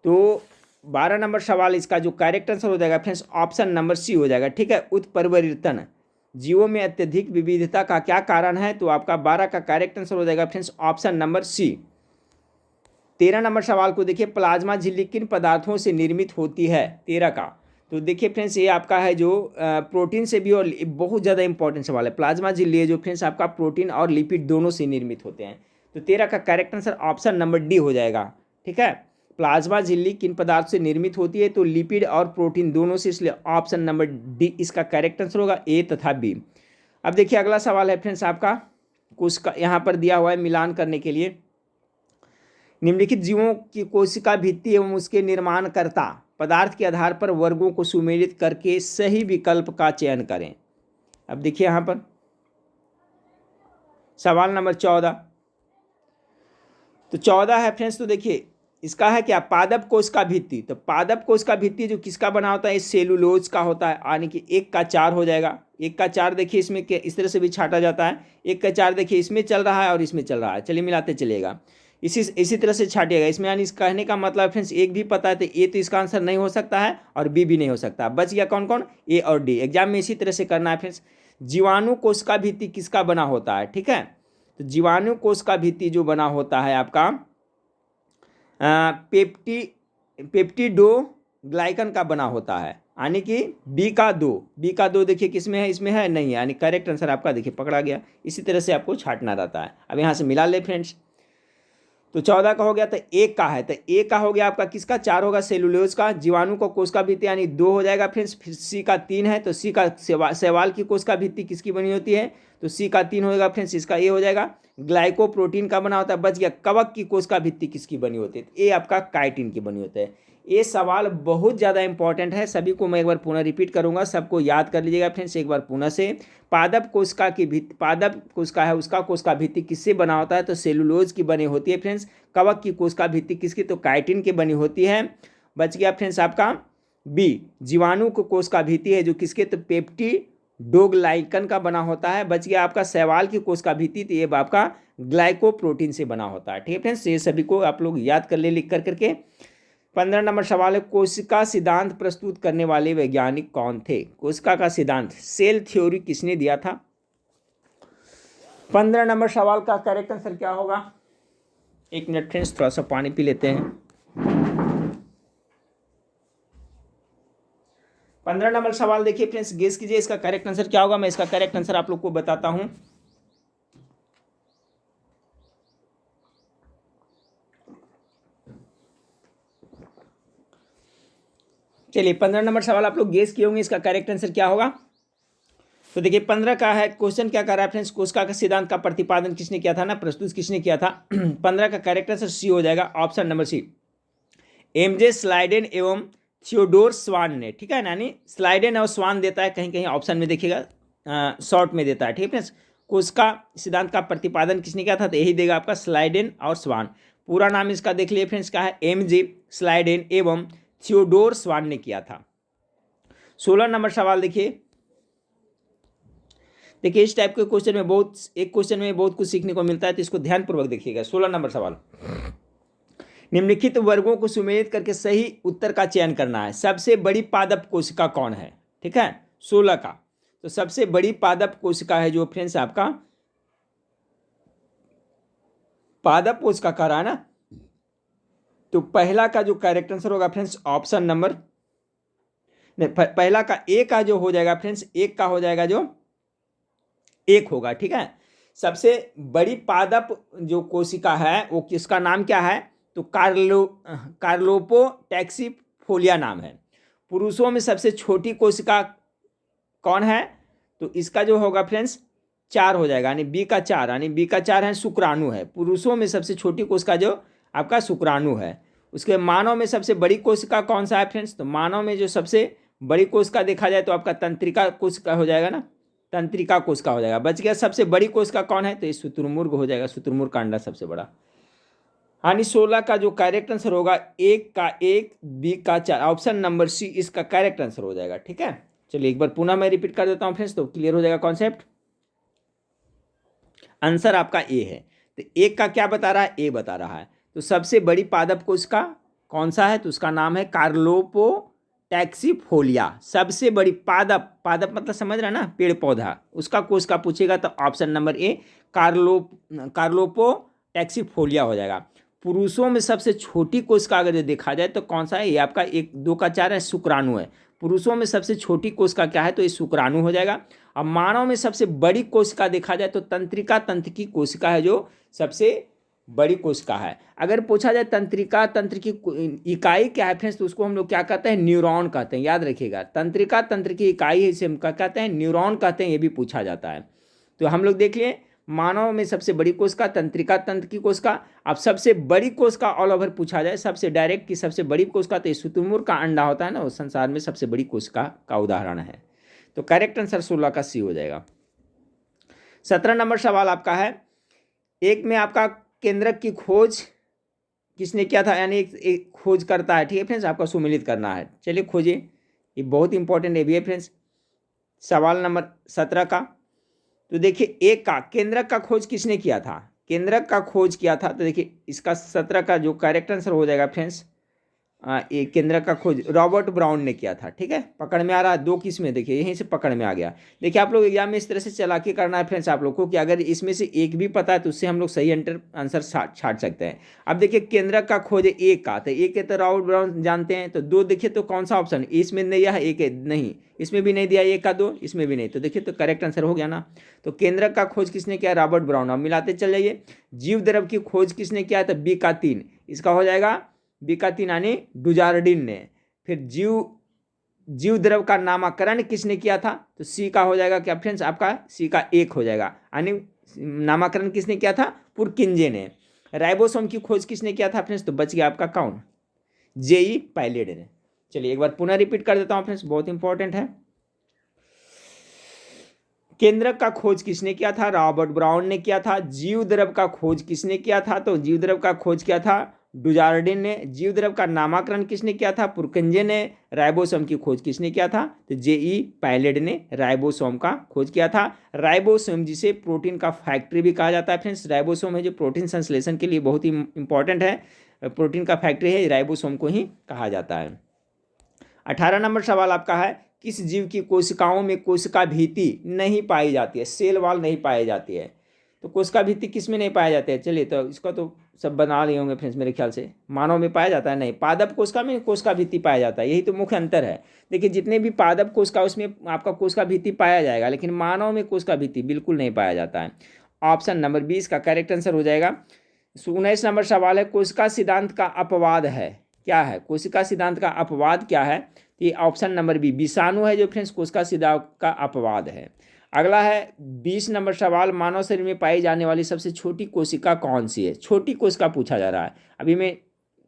तो 12 नंबर सवाल इसका जो करेक्ट आंसर हो जाएगा फ्रेंड्स, ऑप्शन नंबर सी हो जाएगा, ठीक है। उत्परिवर्तन। जीवों में अत्यधिक विविधता का क्या कारण है? तो आपका 12 का करेक्ट आंसर हो जाएगा friends, option number C. 13 number सवाल को देखिए, प्लाज्मा झिल्ली किन पदार्थों से निर्मित होती है? 13 का तो देखिए फ्रेंड्स, ये आपका है जो प्रोटीन से भी, और बहुत ज़्यादा इंपॉर्टेंट सवाल है। प्लाज्मा झिल्ली है जो फ्रेंड्स आपका प्रोटीन और लिपिड दोनों से निर्मित होते हैं। तो 13 का correct answer option number D हो जाएगा, ठीक है। प्लाज्मा झिल्ली किन पदार्थ से निर्मित होती है? तो लिपिड और प्रोटीन दोनों से, इसलिए ऑप्शन नंबर डी इसका करेक्ट आंसर होगा, ए तथा बी। अब देखिए अगला सवाल है फ्रेंड्स आपका, कोशिका यहाँ पर दिया हुआ है मिलान करने के लिए। निम्नलिखित जीवों की कोशिका भित्ति एवं उसके निर्माणकर्ता पदार्थ के आधार पर वर्गों को सुमेलित करके सही विकल्प का चयन करें। अब देखिए यहाँ पर सवाल नंबर 14। तो 14 है फ्रेंड्स, तो देखिए इसका है क्या? पादप कोशिका भित्ति। तो पादप कोशिका भित्ति जो किसका बना होता है? सेलुलोज का होता है, यानी कि 1 का 4 हो जाएगा। 1 का 4 देखिए इसमें इस तरह से भी छाटा जाता है। 1 का 4 देखिए इसमें चल रहा है और इसमें चल रहा है, चलिए मिलाते चलिएगा। इसी तरह से छाटिएगा इसमें, यानी इस कहने का मतलब फ्रेंड्स एक भी पता है तो ए तो इसका आंसर नहीं हो सकता है और बी भी नहीं हो सकता। बच गया कौन कौन? ए और डी। एग्जाम में इसी तरह से करना है फ्रेंड्स। जीवाणु कोशिका भित्ति किसका बना होता है? ठीक है, तो जीवाणु कोशिका भित्ति जो बना होता है आपका पेप्टिडोग्लाइकन का बना होता है, यानी कि बी का 2 देखिए किसमें है? इसमें है नहीं, यानी करेक्ट आंसर आपका देखिए पकड़ा गया। इसी तरह से आपको छाटना रहता है। अब यहाँ से मिला ले फ्रेंड्स, तो 14 का हो गया, तो 1 का है, तो 1 का हो गया आपका किसका? 4 होगा सेलुलोज का। जीवाणु को कोशिका भित्ति यानी 2 हो जाएगा फ्रेंड्स। फिर सी का 3 है, तो सी का शैवाल की कोशिका भित्ति किसकी बनी होती है? तो सी का 3 होगा फ्रेंड्स, इसका ए हो जाएगा। ग्लाइकोप्रोटीन का बना होता है। बच गया कवक की कोशिका भित्ति किसकी बनी होती है? ए आपका काइटिन की बनी होती है। ये सवाल बहुत ज़्यादा इंपॉर्टेंट है, सभी को मैं एक बार पुनः रिपीट करूंगा, सबको याद कर लीजिएगा फ्रेंड्स एक बार पुनः से। पादप कोशिका की भित्ति, पादप कोशिका है उसका कोशिका भित्ति किससे बना होता है? तो सेलुलोज की बनी होती है फ्रेंड्स। कवक की कोशिका भित्ति किसकी? तो काइटिन की बनी होती है। बच गया फ्रेंड्स आपका बी, जीवाणु को कोशिका भित्ति है जो किसके? तो पेप्टिडोग्लाइकन का बना होता है। बच गया आपका शैवाल की कोशिका भित्ति, तो ये आपका ग्लाइकोप्रोटीन से बना होता है। ठीक है फ्रेंड्स, ये सभी को आप लोग याद कर ले लिख करके। 15 नंबर सवाल है, कोशिका सिद्धांत प्रस्तुत करने वाले वैज्ञानिक कौन थे? कोशिका का सिद्धांत, सेल थ्योरी किसने दिया था? 15 नंबर सवाल का करेक्ट आंसर क्या होगा? एक मिनट फ्रेंड्स, थोड़ा सा पानी पी लेते हैं। 15 नंबर सवाल देखिए फ्रेंड्स, गेस कीजिए इसका करेक्ट आंसर क्या होगा। मैं इसका करेक्ट आंसर आप लोग को बताता हूं। चलिए 15 नंबर सवाल आप लोग गेस किए होंगे, इसका करेक्ट आंसर क्या होगा। तो देखिए 15 का है, क्वेश्चन क्या कर रहा है फ्रेंड्स? कोशिका का सिद्धांत का प्रतिपादन किसने किया था ना, प्रस्तुत किसने किया था? 15 का करेक्ट आंसर सी हो जाएगा, option number C, MJ Schleiden एवं थियोडोर स्वान ने। ठीक है ना, यानी स्लाइडेन और स्वान देता है, कहीं कहीं ऑप्शन में देखिएगा शॉर्ट में देता है। ठीक है फ्रेंड्स, कोशिका सिद्धांत का प्रतिपादन किसने किया था? तो यही देगा आपका स्लाइडेन और स्वान। पूरा नाम इसका देख लिए फ्रेंड्स, क्या है? एमजे स्लाइडेन एवं थियोडोर स्वान ने किया था। 16 नंबर सवाल देखिए इस टाइप के क्वेश्चन में एक क्वेश्चन में बहुत कुछ सीखने को मिलता है, तो इसको ध्यानपूर्वक देखिएगा। 16 नंबर सवाल, निम्नलिखित वर्गों को सुमेलित करके सही उत्तर का चयन करना है। सबसे बड़ी पादप कोशिका कौन है? ठीक है, 16 का, तो सबसे बड़ी पादप कोशिका है जो फ्रेंड्स आपका पादप कोशिका कह रहा है ना, तो पहला का जो करेक्ट आंसर होगा फ्रेंड्स ऑप्शन नंबर, पहला का ए का जो हो जाएगा फ्रेंड्स, एक का हो जाएगा जो 1 होगा। ठीक है, सबसे बड़ी पादप जो कोशिका है वो किसका नाम क्या है? तो कार्लोपोटैक्सीफोलिया नाम है। पुरुषों में सबसे छोटी कोशिका कौन है? तो इसका जो होगा फ्रेंड्स 4 हो जाएगा, यानी बी का 4, यानी बी का 4 है शुक्राणु है। पुरुषों में सबसे छोटी कोशिका जो आपका शुक्राणु है। उसके मानव में सबसे बड़ी कोशिका कौन सा है फ्रेंड्स? तो मानव में जो सबसे बड़ी कोशिका देखा जाए तो आपका तंत्रिका कोशिका हो जाएगा ना, तंत्रिका कोशिका हो जाएगा। बच गया सबसे बड़ी कोशिका कौन है? तो ये शुतुरमुर्ग हो जाएगा, शुतुरमुर्ग का अंडा सबसे बड़ा। यानी 16 का जो करेक्ट आंसर होगा 1 का 1, बी का 4, ऑप्शन नंबर सी इसका करेक्ट आंसर हो जाएगा। ठीक है, चलिए एक बार पुनः मैं रिपीट कर देता हूं फ्रेंड्स, तो क्लियर हो जाएगा कॉन्सेप्ट। आंसर आपका ए है। तो एक का क्या बता रहा है? ए बता रहा है। तो सबसे बड़ी पादप कोशिका कौन सा है? तो उसका नाम है कार्लोपोटैक्सीफोलिया। सबसे बड़ी पादप, पादप मतलब समझ रहा है ना, पेड़ पौधा, उसका कोशिका पूछेगा तो ऑप्शन नंबर ए कार्लोपोटैक्सीफोलिया हो जाएगा। पुरुषों में सबसे छोटी कोशिका अगर देखा जाए तो कौन सा है? ये आपका 1, 2 का 4 है, शुक्राणु है। पुरुषों में सबसे छोटी कोशिका क्या है? तो ये शुक्राणु हो जाएगा। अब मानव में सबसे बड़ी कोशिका देखा जाए तो तंत्रिका तंत्र की कोशिका है जो सबसे बड़ी कोशिका है। अगर पूछा जाए तंत्रिका तंत्र की इकाई क्या है फ्रेंड्स, तो उसको हम लोग क्या कहते हैं? न्यूरॉन कहते हैं। याद रखिएगा, तंत्रिका तंत्र की इकाई है, इसे हम क्या कहते हैं? न्यूरॉन कहते हैं। ये भी पूछा जाता है। तो हम लोग देख लिए मानव में सबसे बड़ी कोशिका तंत्रिका तंत्र की कोशिका। अब सबसे बड़ी कोशिका ऑल ओवर पूछा जाए, सबसे डायरेक्ट की सबसे बड़ी कोशिका, तो शुतुरमुर्ग का अंडा होता है ना, वो संसार में सबसे बड़ी कोशिका का उदाहरण है। तो करेक्ट आंसर 16 का सी हो जाएगा। 17 नंबर सवाल आपका है, एक में आपका केंद्रक की खोज किसने किया था? यानी एक खोज करता है। ठीक है फ्रेंड्स, आपका सुमिलित करना है। चलिए खोजिए, ये बहुत इंपॉर्टेंट है भी है फ्रेंड्स। सवाल नंबर 17 का, तो देखिए एक का केंद्रक का खोज किसने किया था? केंद्रक का खोज किया था, तो देखिए इसका 17 का जो करेक्ट आंसर हो जाएगा फ्रेंड्स, एक केंद्रक का खोज रॉबर्ट ब्राउन ने किया था। ठीक है, पकड़ में आ रहा है? 2 किस्में, देखिए यहीं से पकड़ में आ गया। देखिए आप लोग एग्जाम में इस तरह से चालाकी करना है फ्रेंड्स आप लोग को, कि अगर इसमें से एक भी पता है तो उससे हम लोग सही आंसर छाट सकते हैं। अब देखिए केंद्रक का खोज एक का, तो एक है तो रॉबर्ट ब्राउन जानते हैं। तो 2 देखिए तो कौन सा ऑप्शन? इसमें नहीं दिया है, एक नहीं, इसमें भी नहीं दिया, 1 का 2, इसमें भी नहीं। तो देखिए तो करेक्ट आंसर हो गया ना। तो केंद्रक का खोज किसने किया? Robert brown. अब मिलाते चल जाइए। जीव द्रव की खोज किसने किया? तो बी का 3, इसका हो जाएगा बी का 3 यानी डुजार्डिन ने। फिर जीव द्रव का नामकरण किसने किया था? तो सी का हो जाएगा क्या फ्रेंड्स? आपका सी का 1 हो जाएगा, यानी नामकरण किसने किया था? पुरकिंजे ने। राइबोसोम की खोज किसने किया था फ्रेंड्स? तो बच गया आपका कौन? जेई पायलेट ने। चलिए एक बार पुनः रिपीट कर देता हूं फ्रेंड्स, बहुत इंपॉर्टेंट है। केंद्रक का खोज किसने किया था? रॉबर्ट ब्राउन ने किया था। जीव द्रव का खोज किसने किया था? तो जीव द्रव का खोज किया था डुजार्डिन ने। जीव द्रव का नामकरण किसने किया था? पुरकिंजे ने। राइबोसोम की खोज किसने किया था? तो जेई पायलेट ने राइबोसोम का खोज किया था। राइबोसोम जिसे प्रोटीन का फैक्ट्री भी कहा जाता है फ्रेंड्स। राइबोसोम है जो प्रोटीन संश्लेषण के लिए बहुत ही इंपॉर्टेंट है, प्रोटीन का फैक्ट्री है, राइबोसोम को ही कहा जाता है। 18 नंबर सवाल आपका है, किस जीव की कोशिकाओं में कोशिका भित्ति नहीं पाई जाती है? सेल वॉल नहीं पाई जाती है। तो कोशिका भित्ति किस में नहीं पाया जाता है? चलिए तो इसका तो सब बना लिए होंगे फ्रेंड्स मेरे ख्याल से। मानव में पाया जाता है? नहीं, पादप कोशिका में कोशिका भित्ति पाया जाता है, यही तो मुख्य अंतर है। देखिए जितने भी पादप कोशिका उसमें आपका कोशिका भित्ति पाया जाएगा, लेकिन मानव में कोशिका भित्ति बिल्कुल नहीं पाया जाता है। ऑप्शन नंबर 20 का करेक्ट आंसर हो जाएगा। 19 नंबर सवाल है, कोशिका सिद्धांत का अपवाद है क्या है? कोशिका सिद्धांत का अपवाद क्या है? ये ऑप्शन नंबर बी विषाणु है जो फ्रेंड्स कोशिका सिद्धांत का अपवाद है। अगला है 20 नंबर सवाल, मानव शरीर में पाई जाने वाली सबसे छोटी कोशिका कौन सी है? छोटी कोशिका पूछा जा रहा है। अभी मैं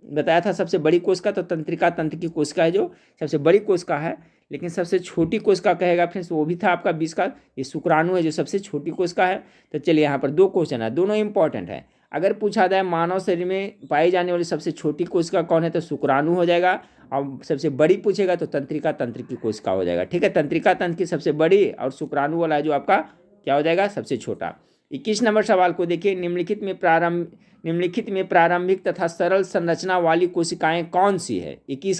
बताया था सबसे बड़ी कोशिका तो तंत्रिका तंत्र की कोशिका है जो सबसे बड़ी कोशिका है, लेकिन सबसे छोटी कोशिका कहेगा फ्रेंड्स वो भी था आपका 20 का, ये शुक्राणु है जो सबसे छोटी कोशिका है। तो चलिए यहाँ पर 2 क्वेश्चन है, दोनों इंपॉर्टेंट है। अगर पूछा जाए मानव शरीर में पाई जाने वाली सबसे छोटी कोशिका कौन है, तो शुक्राणु हो जाएगा। और सबसे बड़ी पूछेगा तो तंत्रिका तंत्र की कोशिका हो जाएगा। ठीक है, तंत्रिका तंत्र की सबसे बड़ी और शुक्राणु वाला जो आपका क्या हो जाएगा? सबसे छोटा। 21 नंबर सवाल को देखिए, निम्नलिखित में प्रारंभिक तथा सरल संरचना वाली कोशिकाएं कौन सी है? 21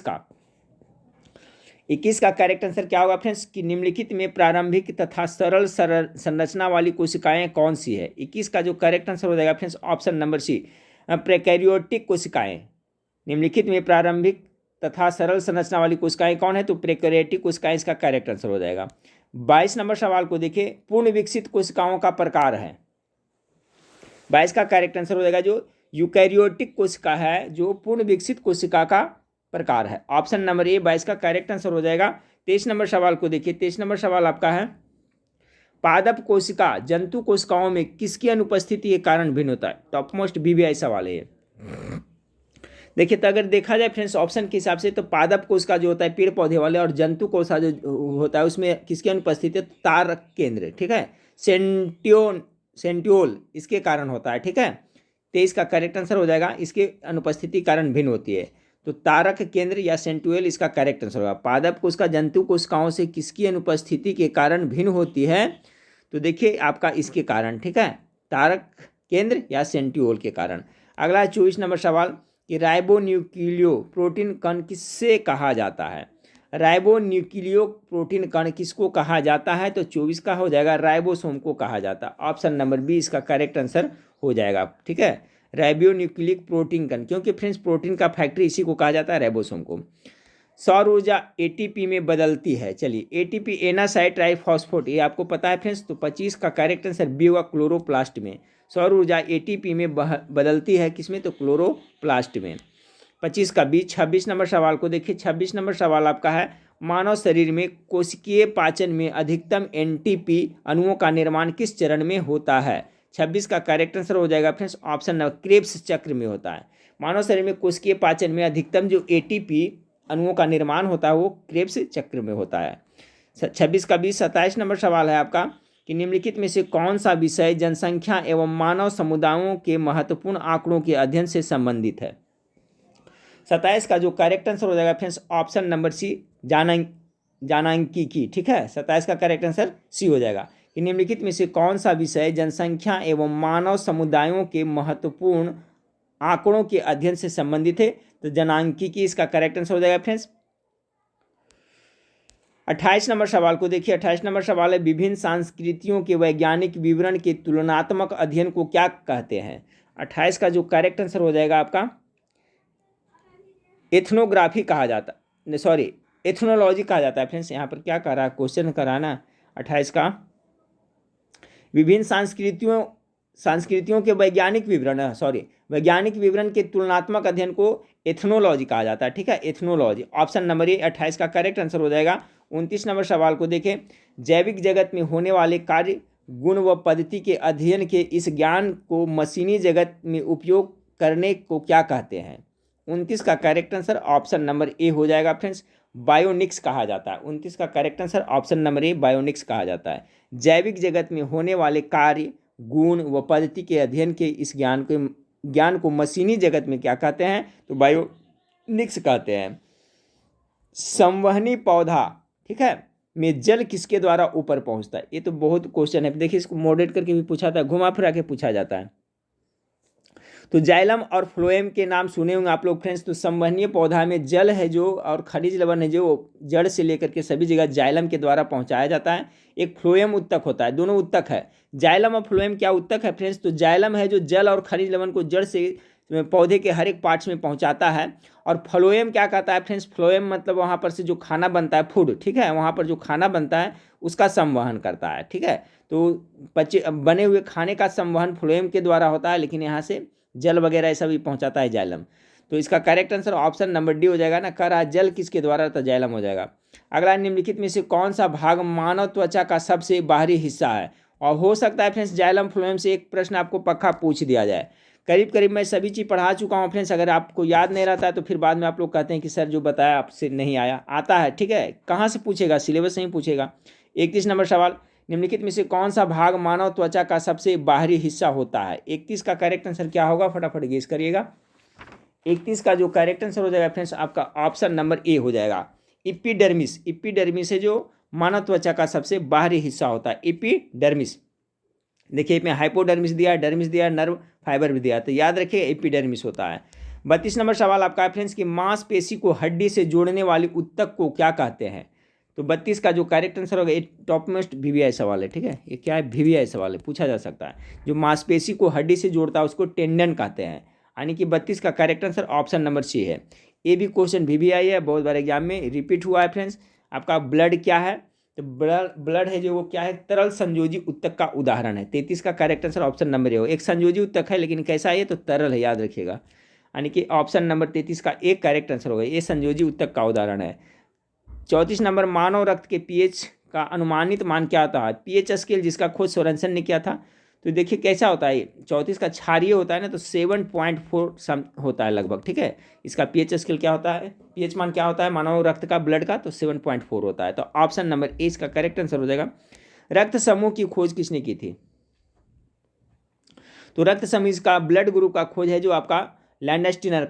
का करेक्ट आंसर क्या होगा फ्रेंड्स? कि निम्नलिखित में प्रारंभिक तथा सरल संरचना वाली कोशिकाएं कौन सी है? 21 का जो करेक्ट आंसर हो जाएगा friends option number C prokaryotic कोशिकाएं। निम्नलिखित में प्रारंभिक तथा सरल संरचना वाली कोशिकाएं कौन है? तो प्रोकैरियोटिक कोशिकाएं इसका करेक्ट आंसर हो जाएगा। 22 नंबर सवाल को देखिए, पूर्ण विकसित कोशिकाओं का प्रकार है। 22 का करेक्ट आंसर हो जाएगा जो यूकैरियोटिक कोशिका है, जो पूर्ण विकसित कोशिका का प्रकार है। ऑप्शन नंबर ए 22 का करेक्ट आंसर हो जाएगा। 23 नंबर सवाल को देखिए, 23 नंबर सवाल आपका है, पादप कोशिका जंतु कोशिकाओं में किसकी अनुपस्थिति के कारण भिन्न होता है? टॉप मोस्ट VVI सवाल है ये। देखिए, तो अगर देखा जाए फ्रेंड्स ऑप्शन के हिसाब से, तो पादप कोशिका जो होता है पेड़ पौधे वाले, और जंतु कोशिका जो होता है उसमें किसकी अनुपस्थिति है? तारक केंद्र, ठीक है, सेंट्रियोल इसके कारण होता है, ठीक है। 23 का करेक्ट आंसर हो जाएगा, इसके अनुपस्थिति कारण भिन्न होती है, तो तारक केंद्र या सेंट्रियोल इसका करेक्ट आंसर होगा। पादप कोशिका जंतु कोशिकाओं से किसकी अनुपस्थिति के कारण भिन्न होती है? तो देखिए आपका इसके कारण, ठीक है, तारक केंद्र या सेंट्रियोल के कारण। अगला 24 नंबर सवाल कि राइबोन्यूक्लियो प्रोटीन कण किससे कहा जाता है? राइबोन्यूक्लियो प्रोटीन कण किसको कहा जाता है? तो 24 का हो जाएगा राइबोसोम को कहा जाता है। ऑप्शन नंबर बी इसका करेक्ट आंसर हो जाएगा, ठीक है, राइबोन्यूक्लिक प्रोटीन कण, क्योंकि फ्रेंड्स प्रोटीन का फैक्ट्री इसी को कहा जाता है, राइबोसोम को। सौर ऊर्जा ATP में बदलती है, चलिए ATP एनासाइड ट्राइफॉस्फेट, ये आपको पता है फ्रेंड्स, तो 25 का करेक्ट आंसर बी होगा, क्लोरोप्लास्ट में। सौर ऊर्जा ATP में बदलती है, किसमें? तो क्लोरोप्लास्ट में। 25 का बी। 26 नंबर सवाल को देखिए, 26 नंबर सवाल आपका है, मानव शरीर में कोशिकीय पाचन में अधिकतम NTP अणुओं का निर्माण किस चरण में होता है? 26 का करेक्ट आंसर हो जाएगा फ्रेंड्स ऑप्शन नंबर क्रेब्स चक्र में होता है। मानव शरीर में कोशिकीय पाचन में अधिकतम जो ATP अणुओं का निर्माण होता है वो क्रेब्स चक्र में होता है। 26 का 20। 27 नंबर सवाल है आपका कि निम्नलिखित में से कौन सा विषय जनसंख्या एवं मानव समुदायों के महत्वपूर्ण आंकड़ों के अध्ययन से संबंधित है? 27 का जो करेक्ट आंसर हो जाएगा फ्रेंड्स ऑप्शन नंबर सी, जानकीकी, ठीक है, 27 का करेक्ट आंसर सी हो जाएगा कि निम्नलिखित में से कौन सा विषय जनसंख्या एवं मानव समुदायों के महत्वपूर्ण आंकड़ों के अध्ययन से संबंधित है? तो जनांकीकी इसका करेक्ट आंसर हो जाएगा फ्रेंड्स। 28 नंबर सवाल को देखिए, 28 नंबर सवाल है, विभिन्न संस्कृतियों के वैज्ञानिक विवरण के तुलनात्मक अध्ययन को क्या कहते हैं? 28 का जो करेक्ट आंसर हो जाएगा आपका एथनोग्राफी कहा जाता, सॉरी एथनोलॉजी कहा जाता है फ्रेंड्स। यहाँ पर क्या कह रहा है क्वेश्चन कराना, 28 का विभिन्न संस्कृतियों के वैज्ञानिक विवरण, सॉरी वैज्ञानिक विवरण के तुलनात्मक अध्ययन को एथनोलॉजी कहा जाता है, ठीक है, एथनोलॉजी। ऑप्शन नंबर ए 28 का करेक्ट आंसर हो जाएगा। 29 नंबर सवाल को देखें, जैविक जगत में होने वाले कार्य गुण व पद्धति के अध्ययन के इस ज्ञान को मशीनी जगत में उपयोग करने को क्या कहते हैं? 29 का करेक्ट आंसर ऑप्शन नंबर ए हो जाएगा फ्रेंड्स, बायोनिक्स कहा जाता है। 29 का करेक्ट आंसर ऑप्शन नंबर ए बायोनिक्स कहा जाता है। जैविक जगत में होने वाले कार्य गुण व पद्धति के अध्ययन के इस ज्ञान को मशीनी जगत में क्या कहते हैं? तो बायोनिक्स कहते हैं। संवहनी पौधा, ठीक है, में जल किसके द्वारा ऊपर पहुंचता है? ये तो बहुत क्वेश्चन है, देखिए इसको मॉडरेट करके भी पूछा था, घुमा फिरा के पूछा जाता है। तो जाइलम और फ्लोएम के नाम सुने होंगे आप लोग फ्रेंड्स। तो संवहनीय पौधा में जल है जो, और खनिज लवण है जो जड़ से लेकर के सभी जगह जाइलम के द्वारा पहुंचाया जाता है। एक फ्लोएम उत्तक होता है, दोनों उत्तक है। जाइलम और फ्लोएम क्या उत्तक है फ्रेंड्स? तो जाइलम है जो जल और खनिज लवण को जड़ से पौधे के हर एक पार्ट्स में पहुंचाता है, और फ्लोएम क्या कहता है फ्रेंड्स? फ्लोएम मतलब वहाँ पर से जो खाना बनता है, फूड, ठीक है, वहाँ पर जो खाना बनता है उसका संवहन करता है, ठीक है। तो बने हुए खाने का संवहन फ्लोएम के द्वारा होता है, लेकिन यहाँ से जल वगैरह ऐसा भी पहुंचाता है जाइलम। तो इसका correct answer option number D हो जाएगा ना, कर रहा जल किसके द्वारा? तो जाइलम हो जाएगा। अगला, निम्नलिखित में से कौन सा भाग मानव त्वचा का सबसे बाहरी हिस्सा है? और हो सकता है फ्रेंड्स जाइलम फ्लोएम से एक प्रश्न आपको पक्का पूछ दिया जाए। करीब करीब मैं सभी चीज़ पढ़ा चुका हूँ फ्रेंड्स, अगर आपको याद नहीं रहता है तो फिर बाद में आप लोग कहते हैं कि सर जो बताया आपसे नहीं आया, आता है, ठीक है, कहाँ से पूछेगा? सिलेबस से ही पूछेगा। 31 नंबर सवाल, निम्नलिखित में से कौन सा भाग मानव त्वचा का सबसे बाहरी हिस्सा होता है? 31 का करेक्ट आंसर क्या होगा? फटाफट गेस करिएगा। 31 का जो करेक्ट आंसर हो जाएगा फ्रेंड्स आपका ऑप्शन नंबर ए हो जाएगा, इपिडर्मिस। इपिडर्मिस है जो मानव त्वचा का सबसे बाहरी हिस्सा होता है, इपिडर्मिस। देखिए इसमें हाइपोडर्मिस दिया है, डर्मिस दिया है, नर्व फाइबर भी दिया है, तो याद रखिए एपिडर्मिस होता है। 32 नंबर सवाल आपका है फ्रेंड्स कि मांसपेशी को हड्डी से जोड़ने वाली उत्तक को क्या कहते हैं? तो 32 का जो करेक्ट आंसर होगा, ये टॉप मोस्ट VVI सवाल है, ठीक है, ये क्या है? VVI सवाल है, पूछा जा सकता है। जो मांसपेशी को हड्डी से जोड़ता है उसको टेंडन कहते हैं, यानी कि 32 का correct answer option number C है। ये भी क्वेश्चन VVI है, बहुत बार एग्जाम में रिपीट हुआ है फ्रेंड्स। आपका ब्लड क्या है? तो ब्लड है जो वो क्या है? तरल संयोजी उत्तक का उदाहरण है। 33 का करेक्ट आंसर ऑप्शन नंबर ए हो। एक संयोजी उत्तक है लेकिन कैसा है? तो तरल है, याद रखिएगा, यानी कि ऑप्शन नंबर 33 का एक करेक्ट आंसर होगा, ये संयोजी उत्तक का उदाहरण है। 34 नंबर, मानव रक्त के pH का अनुमानित मान क्या होता है? पीएच स्केल जिसका खोज सोरेनसन ने किया था। तो देखिए कैसा होता है, 34 का क्षारीय होता है ना, तो 7.4 सम होता है लगभग, ठीक है। इसका पीएच स्केल क्या होता है, पीएच मान क्या होता है मानव रक्त का, ब्लड का, तो 7.4 होता है। तो ऑप्शन नंबर ए इसका करेक्ट आंसर हो जाएगा। रक्त समूह की खोज किसने की थी? तो रक्त समूह का ब्लड ग्रुप का खोज है जो आपका लैंडस्टीनर,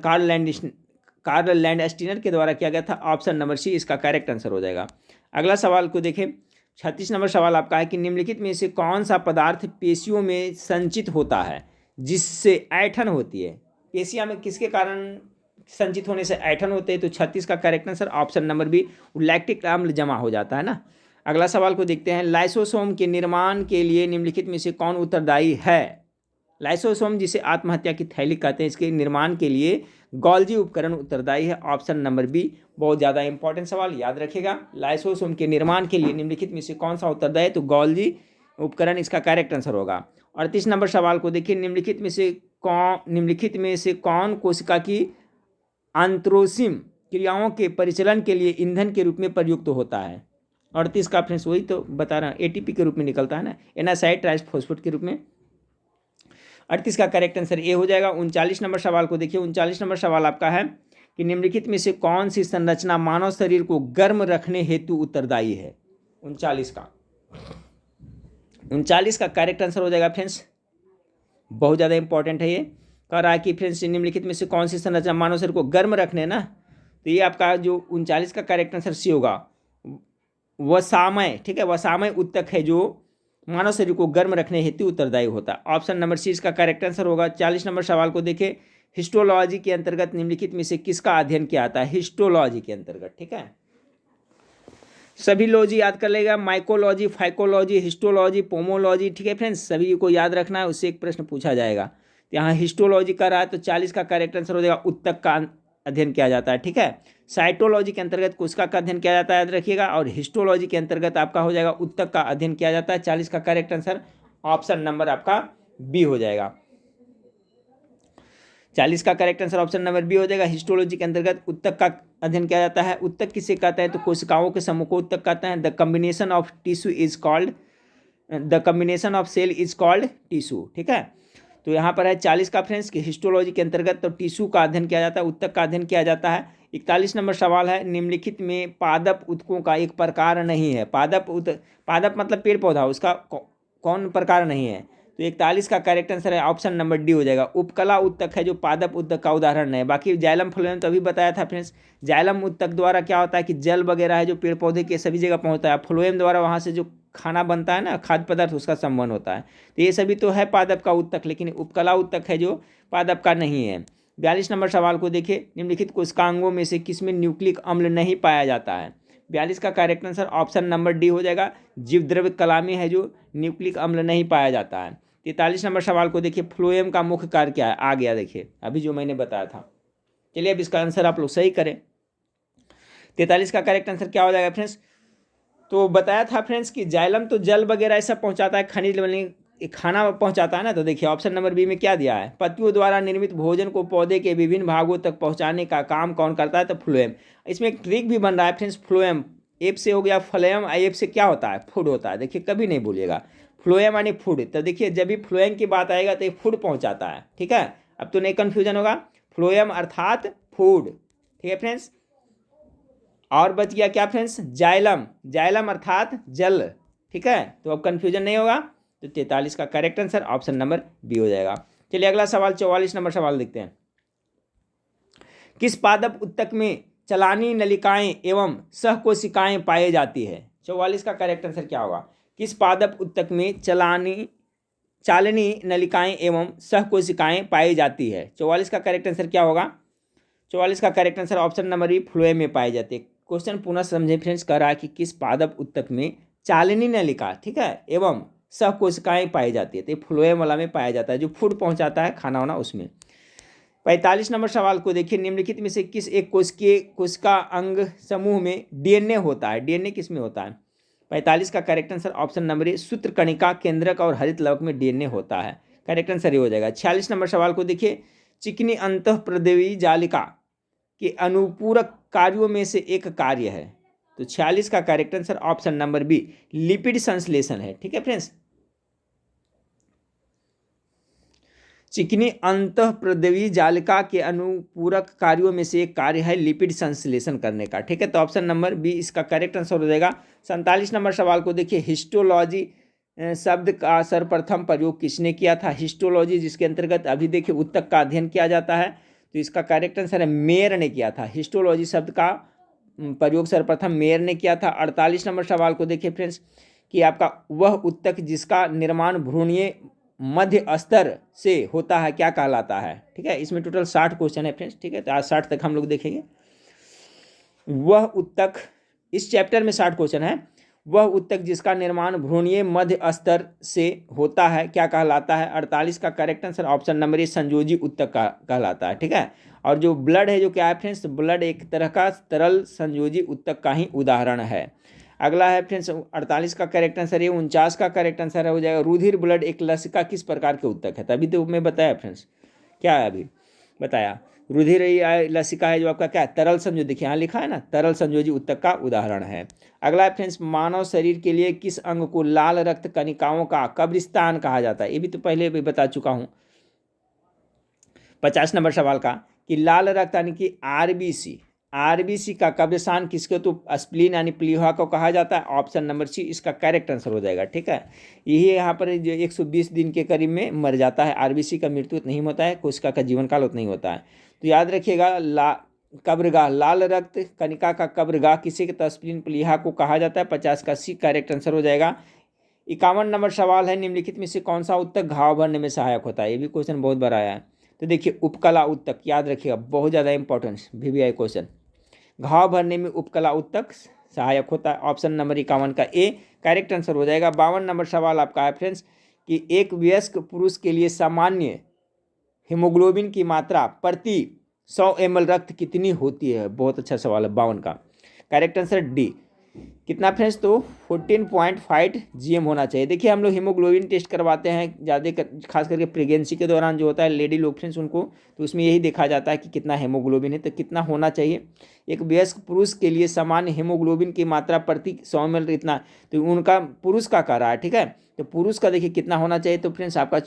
कार्ल लैंडस्टीनर के द्वारा किया गया था। ऑप्शन नंबर सी इसका करेक्ट आंसर हो जाएगा। अगला सवाल को देखें, 36 नंबर सवाल आपका है कि निम्नलिखित में से कौन सा पदार्थ पेशियों में संचित होता है जिससे ऐंठन होती है? पेशियां में किसके कारण संचित होने से ऐंठन होते हैं? तो 36 का correct answer option number B, lactic अम्ल जमा हो जाता है ना। अगला सवाल को देखते हैं, लाइसोसोम के निर्माण के लिए निम्नलिखित में से कौन उत्तरदायी है? लाइसोसोम जिसे आत्महत्या की थैली कहते हैं, इसके निर्माण के लिए गोल्जी उपकरण उत्तरदायी है। ऑप्शन नंबर बी, बहुत ज़्यादा इंपॉर्टेंट सवाल, याद रखिएगा। लाइसोसोम के निर्माण के लिए निम्नलिखित में से कौन सा उत्तरदायी है? तो गोल्जी उपकरण इसका करेक्ट आंसर होगा। 38 नंबर सवाल को देखिए, निम्नलिखित में से कौन कोशिका की आंत्रोसिम क्रियाओं के परिचालन के लिए ईंधन के रूप में प्रयुक्त होता है? 38 का फ्रेंड्स वही तो बता रहा हूँ, एटीपी के रूप में निकलता है ना, एनासाइड ट्राइफॉस्फेट के रूप में। 38 का करेक्ट आंसर ए हो जाएगा। 39 नंबर सवाल को देखिए, 39 नंबर सवाल आपका है कि निम्नलिखित में से कौन सी संरचना मानव शरीर को गर्म रखने हेतु उत्तरदायी है? 39 का करेक्ट आंसर हो जाएगा फ्रेंड्स, बहुत ज़्यादा इंपॉर्टेंट है ये। कह रहा है कि फ्रेंड्स निम्नलिखित में से कौन सी संरचना मानव शरीर को गर्म रखने ना, तो ये आपका जो 39 का करेक्ट आंसर सी होगा, वसामय, ठीक है। वसामय उत्तक है जो मानव शरीर को गर्म रखने हेतु उत्तरदायी होता है। ऑप्शन नंबर सी इसका करेक्ट आंसर होगा। 40 नंबर सवाल को देखें, हिस्टोलॉजी के अंतर्गत निम्नलिखित में से किसका अध्ययन किया जाता है? हिस्टोलॉजी के अंतर्गत, ठीक है। सभी लॉजी याद कर लेगा, माइकोलॉजी, फाइकोलॉजी, हिस्टोलॉजी, पोमोलॉजी, ठीक है फ्रेंड्स, सभी को याद रखना है, उससे एक प्रश्न पूछा जाएगा। यहाँ हिस्टोलॉजी कर रहा है तो 40 का करेक्ट आंसर हो जाएगा, उत्तक का अध्ययन किया जाता है, ठीक है। साइटोलॉजी के अंतर्गत कोशिका का अध्ययन किया जाता है, याद रखिएगा। और हिस्टोलॉजी के अंतर्गत आपका हो जाएगा उत्तक का अध्ययन किया जाता है। 40 का करेक्ट आंसर ऑप्शन नंबर आपका बी हो जाएगा। 40 का correct answer option number B हो जाएगा। हिस्टोलॉजी के अंतर्गत उत्तक का अध्ययन किया जाता है। उत्तक किसे कहते हैं? तो कोशिकाओं के समूह को उत्तक कहते हैं। The combination of tissue is called, the combination of cell is called tissue, ठीक है। तो यहाँ पर है 40 का फ्रेंड्स कि हिस्टोलॉजी के अंतर्गत तो टिश्यू का अध्ययन किया जाता है, उत्तक का अध्ययन किया जाता है। 41 नंबर सवाल है, निम्नलिखित में पादप उत्तकों का एक प्रकार नहीं है। पादप मतलब पेड़ पौधा, उसका कौन प्रकार नहीं है? तो 41 का करेक्ट आंसर है ऑप्शन नंबर डी हो जाएगा। उपकला उत्तक है जो पादप उत्तक का उदाहरण है। बाकी जाइलम फ्लोएम तो अभी बताया था फ्रेंड्स। जाइलम उत्तक द्वारा क्या होता है कि जल वगैरह है जो पेड़ पौधे के सभी जगह पहुँचता है। फ्लोएम द्वारा वहाँ से जो खाना बनता है ना, खाद्य पदार्थ, उसका संबंध होता है। तो ये सभी तो है पादप का उत्तक, लेकिन उपकला उत्तक है जो पादप का नहीं है। 42 नंबर सवाल को देखिए, निम्नलिखित कोशिकांगों में से किसमें न्यूक्लिक अम्ल नहीं पाया जाता है? 42 का correct answer option number D हो जाएगा। जीवद्रव्य कला में है जो न्यूक्लिक अम्ल नहीं पाया जाता है। 43 नंबर सवाल को देखिए, फ्लोएम का मुख्य कार्य क्या है? आ गया देखिए अभी जो मैंने बताया था। चलिए अब इसका आंसर आप लोग सही करें। 43 का करेक्ट आंसर क्या हो जाएगा फ्रेंड्स? तो बताया था फ्रेंड्स कि जाइलम तो जल वगैरह ऐसा पहुंचाता है, खनिज खाना पहुंचाता है ना। तो देखिए ऑप्शन नंबर बी में क्या दिया है? पत्तियों द्वारा निर्मित भोजन को पौधे के विभिन्न भागों तक पहुंचाने का काम कौन करता है? तो फ्लोएम। इसमें एक ट्रिक भी बन रहा है फ्रेंड्स, फ्लोएम एप से हो गया, फ्लोएम एप से क्या होता है? फूड होता है। देखिए कभी नहीं भूलिएगा, फ्लोएम यानी फूड। तो देखिए जब भी फ्लोएम की बात आएगा तो ये फूड पहुंचाता है, ठीक है। अब तो नहीं कन्फ्यूजन होगा, फ्लोएम अर्थात फूड, ठीक है फ्रेंड्स। और बच गया क्या फ्रेंड्स? जाइलम, जाइलम अर्थात जल, ठीक है। तो अब कन्फ्यूजन नहीं होगा। तो 43 का correct answer option number B हो जाएगा। चलिए अगला सवाल 44 नंबर सवाल देखते हैं। किस पादप उत्तक में चलानी नलिकाएं एवं सहकोशिकाएं पाई जाती है? 44 का करेक्ट आंसर क्या होगा? किस पादप उत्तक में चालनी नलिकाएं एवं सहकोशिकाएं पाई जाती है? 44 का करेक्ट आंसर क्या होगा? 44 का correct answer option number B, phloem में पाई जाती है। क्वेश्चन पुनः समझे फ्रेंड्स, कह रहा है कि किस पादप उत्तक में चालनी नलिका, ठीक है, एवं सहकोशिकाएं पाई जाती है। तो फ्लोएम वाला में पाया जाता है, जो फूड पहुंचाता है खाना वाना उसमें। 45 नंबर सवाल को देखिए, निम्नलिखित में से किस एक कोशिका अंग समूह में डीएनए होता है? डीएनए किस में होता है? 45 का correct answer option number A, सूत्रकणिका, केंद्रक और हरित लवक में डीएनए होता है। करेक्ट आंसर ये हो जाएगा। 46 नंबर सवाल को देखिए, चिकनी अंतःप्रदेवी जालिका के अनुपूरक कार्यों में से एक कार्य है। तो 46 का correct answer option number B lipid संश्लेषण है। ठीक है फ्रेंड्स, चिकनी अंतःप्रद्रवी जालिका के अनुपूरक कार्यों में से एक कार्य है लिपिड संश्लेषण करने का। ठीक है, तो ऑप्शन नंबर बी इसका करेक्ट आंसर हो जाएगा। 47 नंबर सवाल को देखिए, हिस्टोलॉजी शब्द का सर्वप्रथम प्रयोग किसने किया था? हिस्टोलॉजी जिसके अंतर्गत अभी देखिए ऊतक का अध्ययन किया जाता है, तो इसका करेक्ट आंसर है मेयर ने किया था। हिस्टोलॉजी शब्द का प्रयोग सर्वप्रथम मेयर ने किया था। 48 नंबर सवाल को देखिए फ्रेंड्स कि आपका वह ऊतक जिसका निर्माण भ्रूणीय मध्य स्तर से होता है क्या कहलाता है? ठीक है, इसमें टोटल 60 क्वेश्चन है फ्रेंड्स। ठीक है, तो आज 60 तक हम लोग देखेंगे। वह ऊतक, इस चैप्टर में 60 क्वेश्चन है। वह ऊतक जिसका निर्माण भ्रूणीय मध्य स्तर से होता है क्या कहलाता है? 48 का करेक्ट आंसर ऑप्शन नंबर ए संयोजी ऊतक का कहलाता है। ठीक है, और जो ब्लड है जो क्या है फ्रेंड्स, ब्लड एक तरह का तरल संयोजी ऊतक का ही उदाहरण है। अगला है फ्रेंड्स 48 का करेक्ट आंसर है, 49 का करेक्ट आंसर हो जाएगा रुधिर ब्लड एक लसिका किस प्रकार के ऊतक है? तभी तो मैं बताया फ्रेंड्स, क्या है अभी बताया, रुधिर लसिका है जो आपका क्या है, तरल संयोजी, देखिए यहाँ लिखा है ना, तरल संयोजी ऊतक का उदाहरण है। अगला है फ्रेंड्स, मानव शरीर के लिए किस अंग को लाल रक्त कणिकाओं का कब्रिस्तान कहा जाता है? ये भी तो पहले भी बता चुका हूँ 50 नंबर सवाल का, कि लाल रक्त यानी कि आरबीसी का कब्रिस्तान किसको? तो स्प्लीन यानी प्लीहा को कहा जाता है। ऑप्शन नंबर सी इसका करेक्ट आंसर हो जाएगा। ठीक है, यही यहाँ पर जो 120 दिन के करीब में मर जाता है। आरबीसी का मृत्यु नहीं होता है, कोशिका का जीवन काल उतना ही होता है। तो याद रखिएगा, कब्रगाह, लाल रक्त कणिका का कब्रगाह किसी के? स्प्लीन प्लीहा को कहा जाता है। 50 का सी करेक्ट आंसर हो जाएगा। 51 नंबर सवाल है, निम्नलिखित में से कौन सा ऊतक घाव भरने में सहायक होता है? ये भी क्वेश्चन बहुत बड़ा आया है। तो देखिए उपकला ऊतक, याद रखिएगा, बहुत ज़्यादा इंपॉर्टेंस VVI क्वेश्चन। घाव भरने में उपकला ऊतक सहायक होता है। ऑप्शन नंबर 51 का ए करेक्ट आंसर हो जाएगा। 52 नंबर सवाल आपका है फ्रेंड्स कि एक वयस्क पुरुष के लिए सामान्य हीमोग्लोबिन की मात्रा प्रति 100 ml रक्त कितनी होती है? बहुत अच्छा सवाल है। 52 का करेक्ट आंसर डी, कितना फ्रेंड्स? तो 14.5 GM होना चाहिए। देखिए हम लोग हीमोग्लोबिन टेस्ट करवाते हैं ज़्यादा खास करके प्रेगनेंसी के दौरान जो होता है लेडी लोग फ्रेंड्स उनको, तो उसमें यही देखा जाता है कि कितना हीमोग्लोबिन है, तो कितना होना चाहिए। एक वयस्क पुरुष के लिए सामान्य हीमोग्लोबिन की मात्रा प्रति 100 ml इतना, तो उनका पुरुष का कह रहा है। ठीक है, तो पुरुष का देखिए कितना होना चाहिए, तो फ्रेंड्स आपका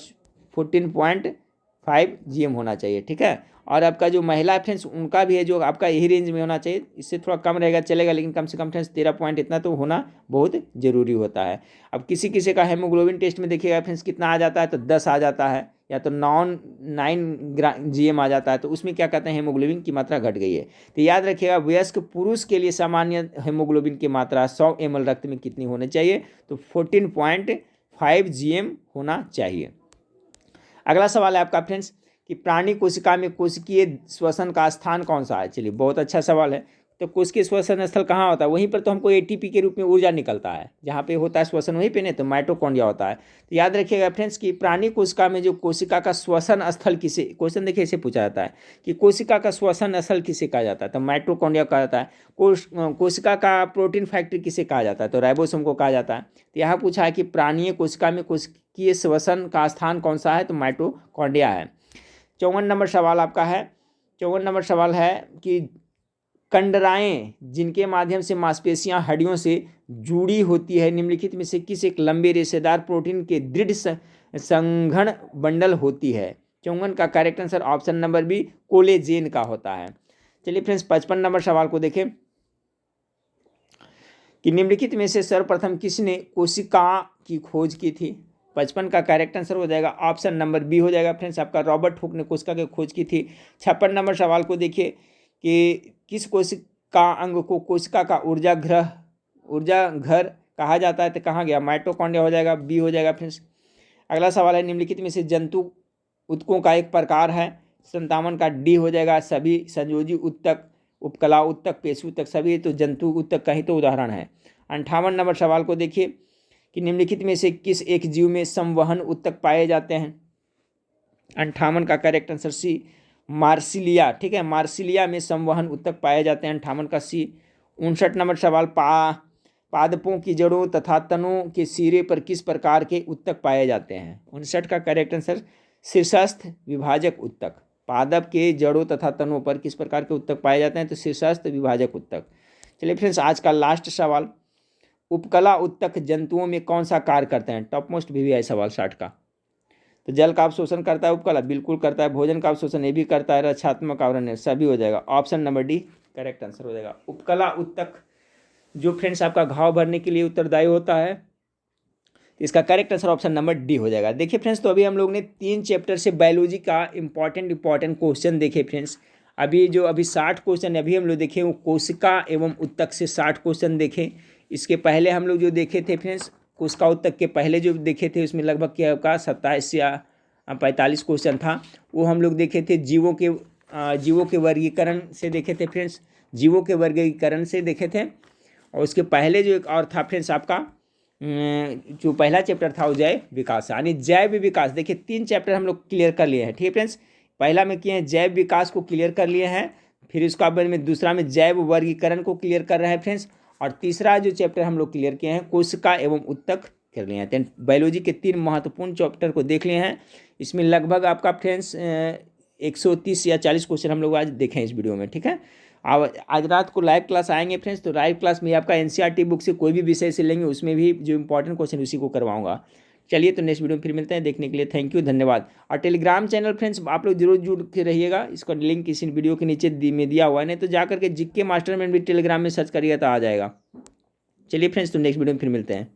14.5 GM होना चाहिए। ठीक है, और आपका जो महिला फ्रेंड्स उनका भी है जो आपका यही रेंज में होना चाहिए, इससे थोड़ा कम रहेगा चलेगा, लेकिन कम से कम फ्रेंड्स 13 पॉइंट इतना तो होना बहुत जरूरी होता है। अब किसी किसी का हेमोग्लोबिन टेस्ट में देखिएगा फ्रेंड्स कितना आ जाता है, तो 10 आ जाता है, या तो 9 GM आ जाता है, तो उसमें क्या कहते हैं हेमोग्लोबिन की मात्रा घट गई है। तो याद रखिएगा वयस्क पुरुष के लिए सामान्य हेमोग्लोबिन की मात्रा 100 ml रक्त में कितनी होनी चाहिए? तो 14.5 GM होना चाहिए। अगला सवाल है आपका फ्रेंड्स कि प्राणी कोशिका में कोशिकीय श्वसन का स्थान कौन सा है? चलिए बहुत अच्छा सवाल है। तो कोशिकीय श्वसन स्थल कहाँ होता है? वहीं पर तो हमको ATP के रूप में ऊर्जा निकलता है, जहाँ पे होता है श्वसन वहीं पे नहीं, तो माइटोकॉन्ड्रिया होता है। तो याद रखिएगा फ्रेंड्स कि प्राणी कोशिका में जो कोशिका का श्वसन स्थल किसे, क्वेश्चन देखिए इसे पूछा जाता है कि कोशिका का श्वसन स्थल किसे कहा जाता है? तो माइटोकॉन्ड्रिया कहा जाता है। कोशिका का प्रोटीन फैक्ट्री किसे कहा जाता है? तो राइबोसोम को कहा जाता है। तो यहाँ पूछा है कि प्राणीय कोशिका में कोशिकीय श्वसन का स्थान कौन सा है? तो माइटोकॉन्ड्रिया है। 54 नंबर सवाल आपका है। 54 नंबर सवाल है कि कंडराएं जिनके माध्यम से मांसपेशियां हड्डियों से जुड़ी होती है, निम्नलिखित में से किस एक लंबे रेशेदार प्रोटीन के दृढ़ संघन बंडल होती है? 54 का correct answer option number B collagen का होता है। चलिए फ्रेंड्स 55 नंबर सवाल को देखें कि निम्नलिखित में से सर्वप्रथम किसने कोशिका की खोज की थी? 55 का करेक्ट आंसर हो जाएगा ऑप्शन नंबर बी हो जाएगा फ्रेंड्स, आपका रॉबर्ट हुक ने कोशिका की खोज की थी। 56 नंबर सवाल को देखिए कि किस कोशिका अंग को कोशिका का ऊर्जा घर कहा जाता है? तो कहाँ गया? माइटोकॉन्ड्रिया हो जाएगा, बी हो जाएगा फ्रेंड्स। अगला सवाल है निम्नलिखित में से जंतु ऊतकों का एक प्रकार है? 57 का डी हो जाएगा, सभी संयोजी ऊतक, उपकला ऊतक, पेशी ऊतक, सभी तो जंतु ऊतक का ही तो उदाहरण है। 58 नंबर सवाल को देखिए कि निम्नलिखित में से किस एक जीव में संवहन ऊतक पाए जाते हैं? 58 का करेक्ट आंसर सी मार्सिलिया। ठीक है, मार्सिलिया में संवहन ऊतक पाए जाते हैं, 58 का सी। 59 नंबर सवाल पादपों की जड़ों तथा तनों के सिरे पर किस प्रकार के ऊतक पाए जाते हैं? 59 का करेक्ट आंसर शीर्षस्थ विभाजक ऊतक। पादप के जड़ों तथा तनों पर किस प्रकार के ऊतक पाए जाते हैं? तो शीर्षस्थ विभाजक ऊतक। चलिए फ्रेंड्स, आज का लास्ट सवाल, उपकला उत्तक जंतुओं में कौन सा कार्य करते हैं? टॉप मोस्ट भी है सवाल 60 का। तो जल का अवशोषण करता है उपकला, बिल्कुल करता है। भोजन का अवशोषण ये भी करता है। रक्षात्मक आवरण सभी हो जाएगा। Option number D correct answer हो जाएगा। उपकला उत्तक जो फ्रेंड्स आपका घाव भरने के लिए उत्तरदायी होता है, इसका correct answer option number D हो जाएगा। देखिए फ्रेंड्स, तो अभी हम लोग ने 3 चैप्टर से बायोलॉजी का इंपॉर्टेंट क्वेश्चन देखे फ्रेंड्स। अभी 60 क्वेश्चन अभी हम लोग देखे वो कोशिका एवं उत्तक से 60 क्वेश्चन देखे। इसके पहले हम लोग जो देखे थे फ्रेंड्स, कोशिका उत्तक के पहले जो देखे थे उसमें लगभग क्या होगा 27 या 45 क्वेश्चन था। वो हम लोग देखे थे जीवों के वर्गीकरण से देखे थे फ्रेंड्स, जीवों के वर्गीकरण से देखे थे। और उसके पहले जो एक और था फ्रेंड्स आपका जो पहला चैप्टर था वो जैव विकास, यानी जैव विकास। देखिए 3 चैप्टर हम लोग क्लियर कर लिए हैं, ठीक है फ्रेंड्स। पहला में किए हैं जैव विकास को क्लियर कर लिए हैं, फिर उसका बाद में दूसरा में जैव वर्गीकरण को क्लियर कर रहे हैं फ्रेंड्स, और तीसरा जो चैप्टर हम लोग क्लियर किए हैं कोशिका एवं उत्तक कर लिए हैं। बायोलॉजी के 3 महत्वपूर्ण चैप्टर को देख लिए हैं। इसमें लगभग आपका फ्रेंड्स 130 या 40 क्वेश्चन हम लोग आज देखें इस वीडियो में, ठीक है। आज रात को लाइव क्लास आएंगे फ्रेंड्स, तो लाइव क्लास में आपका एनसीईआरटी बुक से कोई भी विषय से लेंगे, उसमें भी जो इंपॉर्टेंट क्वेश्चन उसी को करवाऊंगा। चलिए, तो नेक्स्ट वीडियो में फिर मिलते हैं। देखने के लिए थैंक यू, धन्यवाद। और टेलीग्राम चैनल फ्रेंड्स आप लोग जरूर जुड़ के रहिएगा, इसका लिंक इसी वीडियो के नीचे में दिया हुआ है, नहीं तो जाकर के जीके मास्टर में भी टेलीग्राम में सर्च करिएगा तो आ जाएगा। चलिए फ्रेंड्स, तो नेक्स्ट वीडियो में फिर मिलते हैं।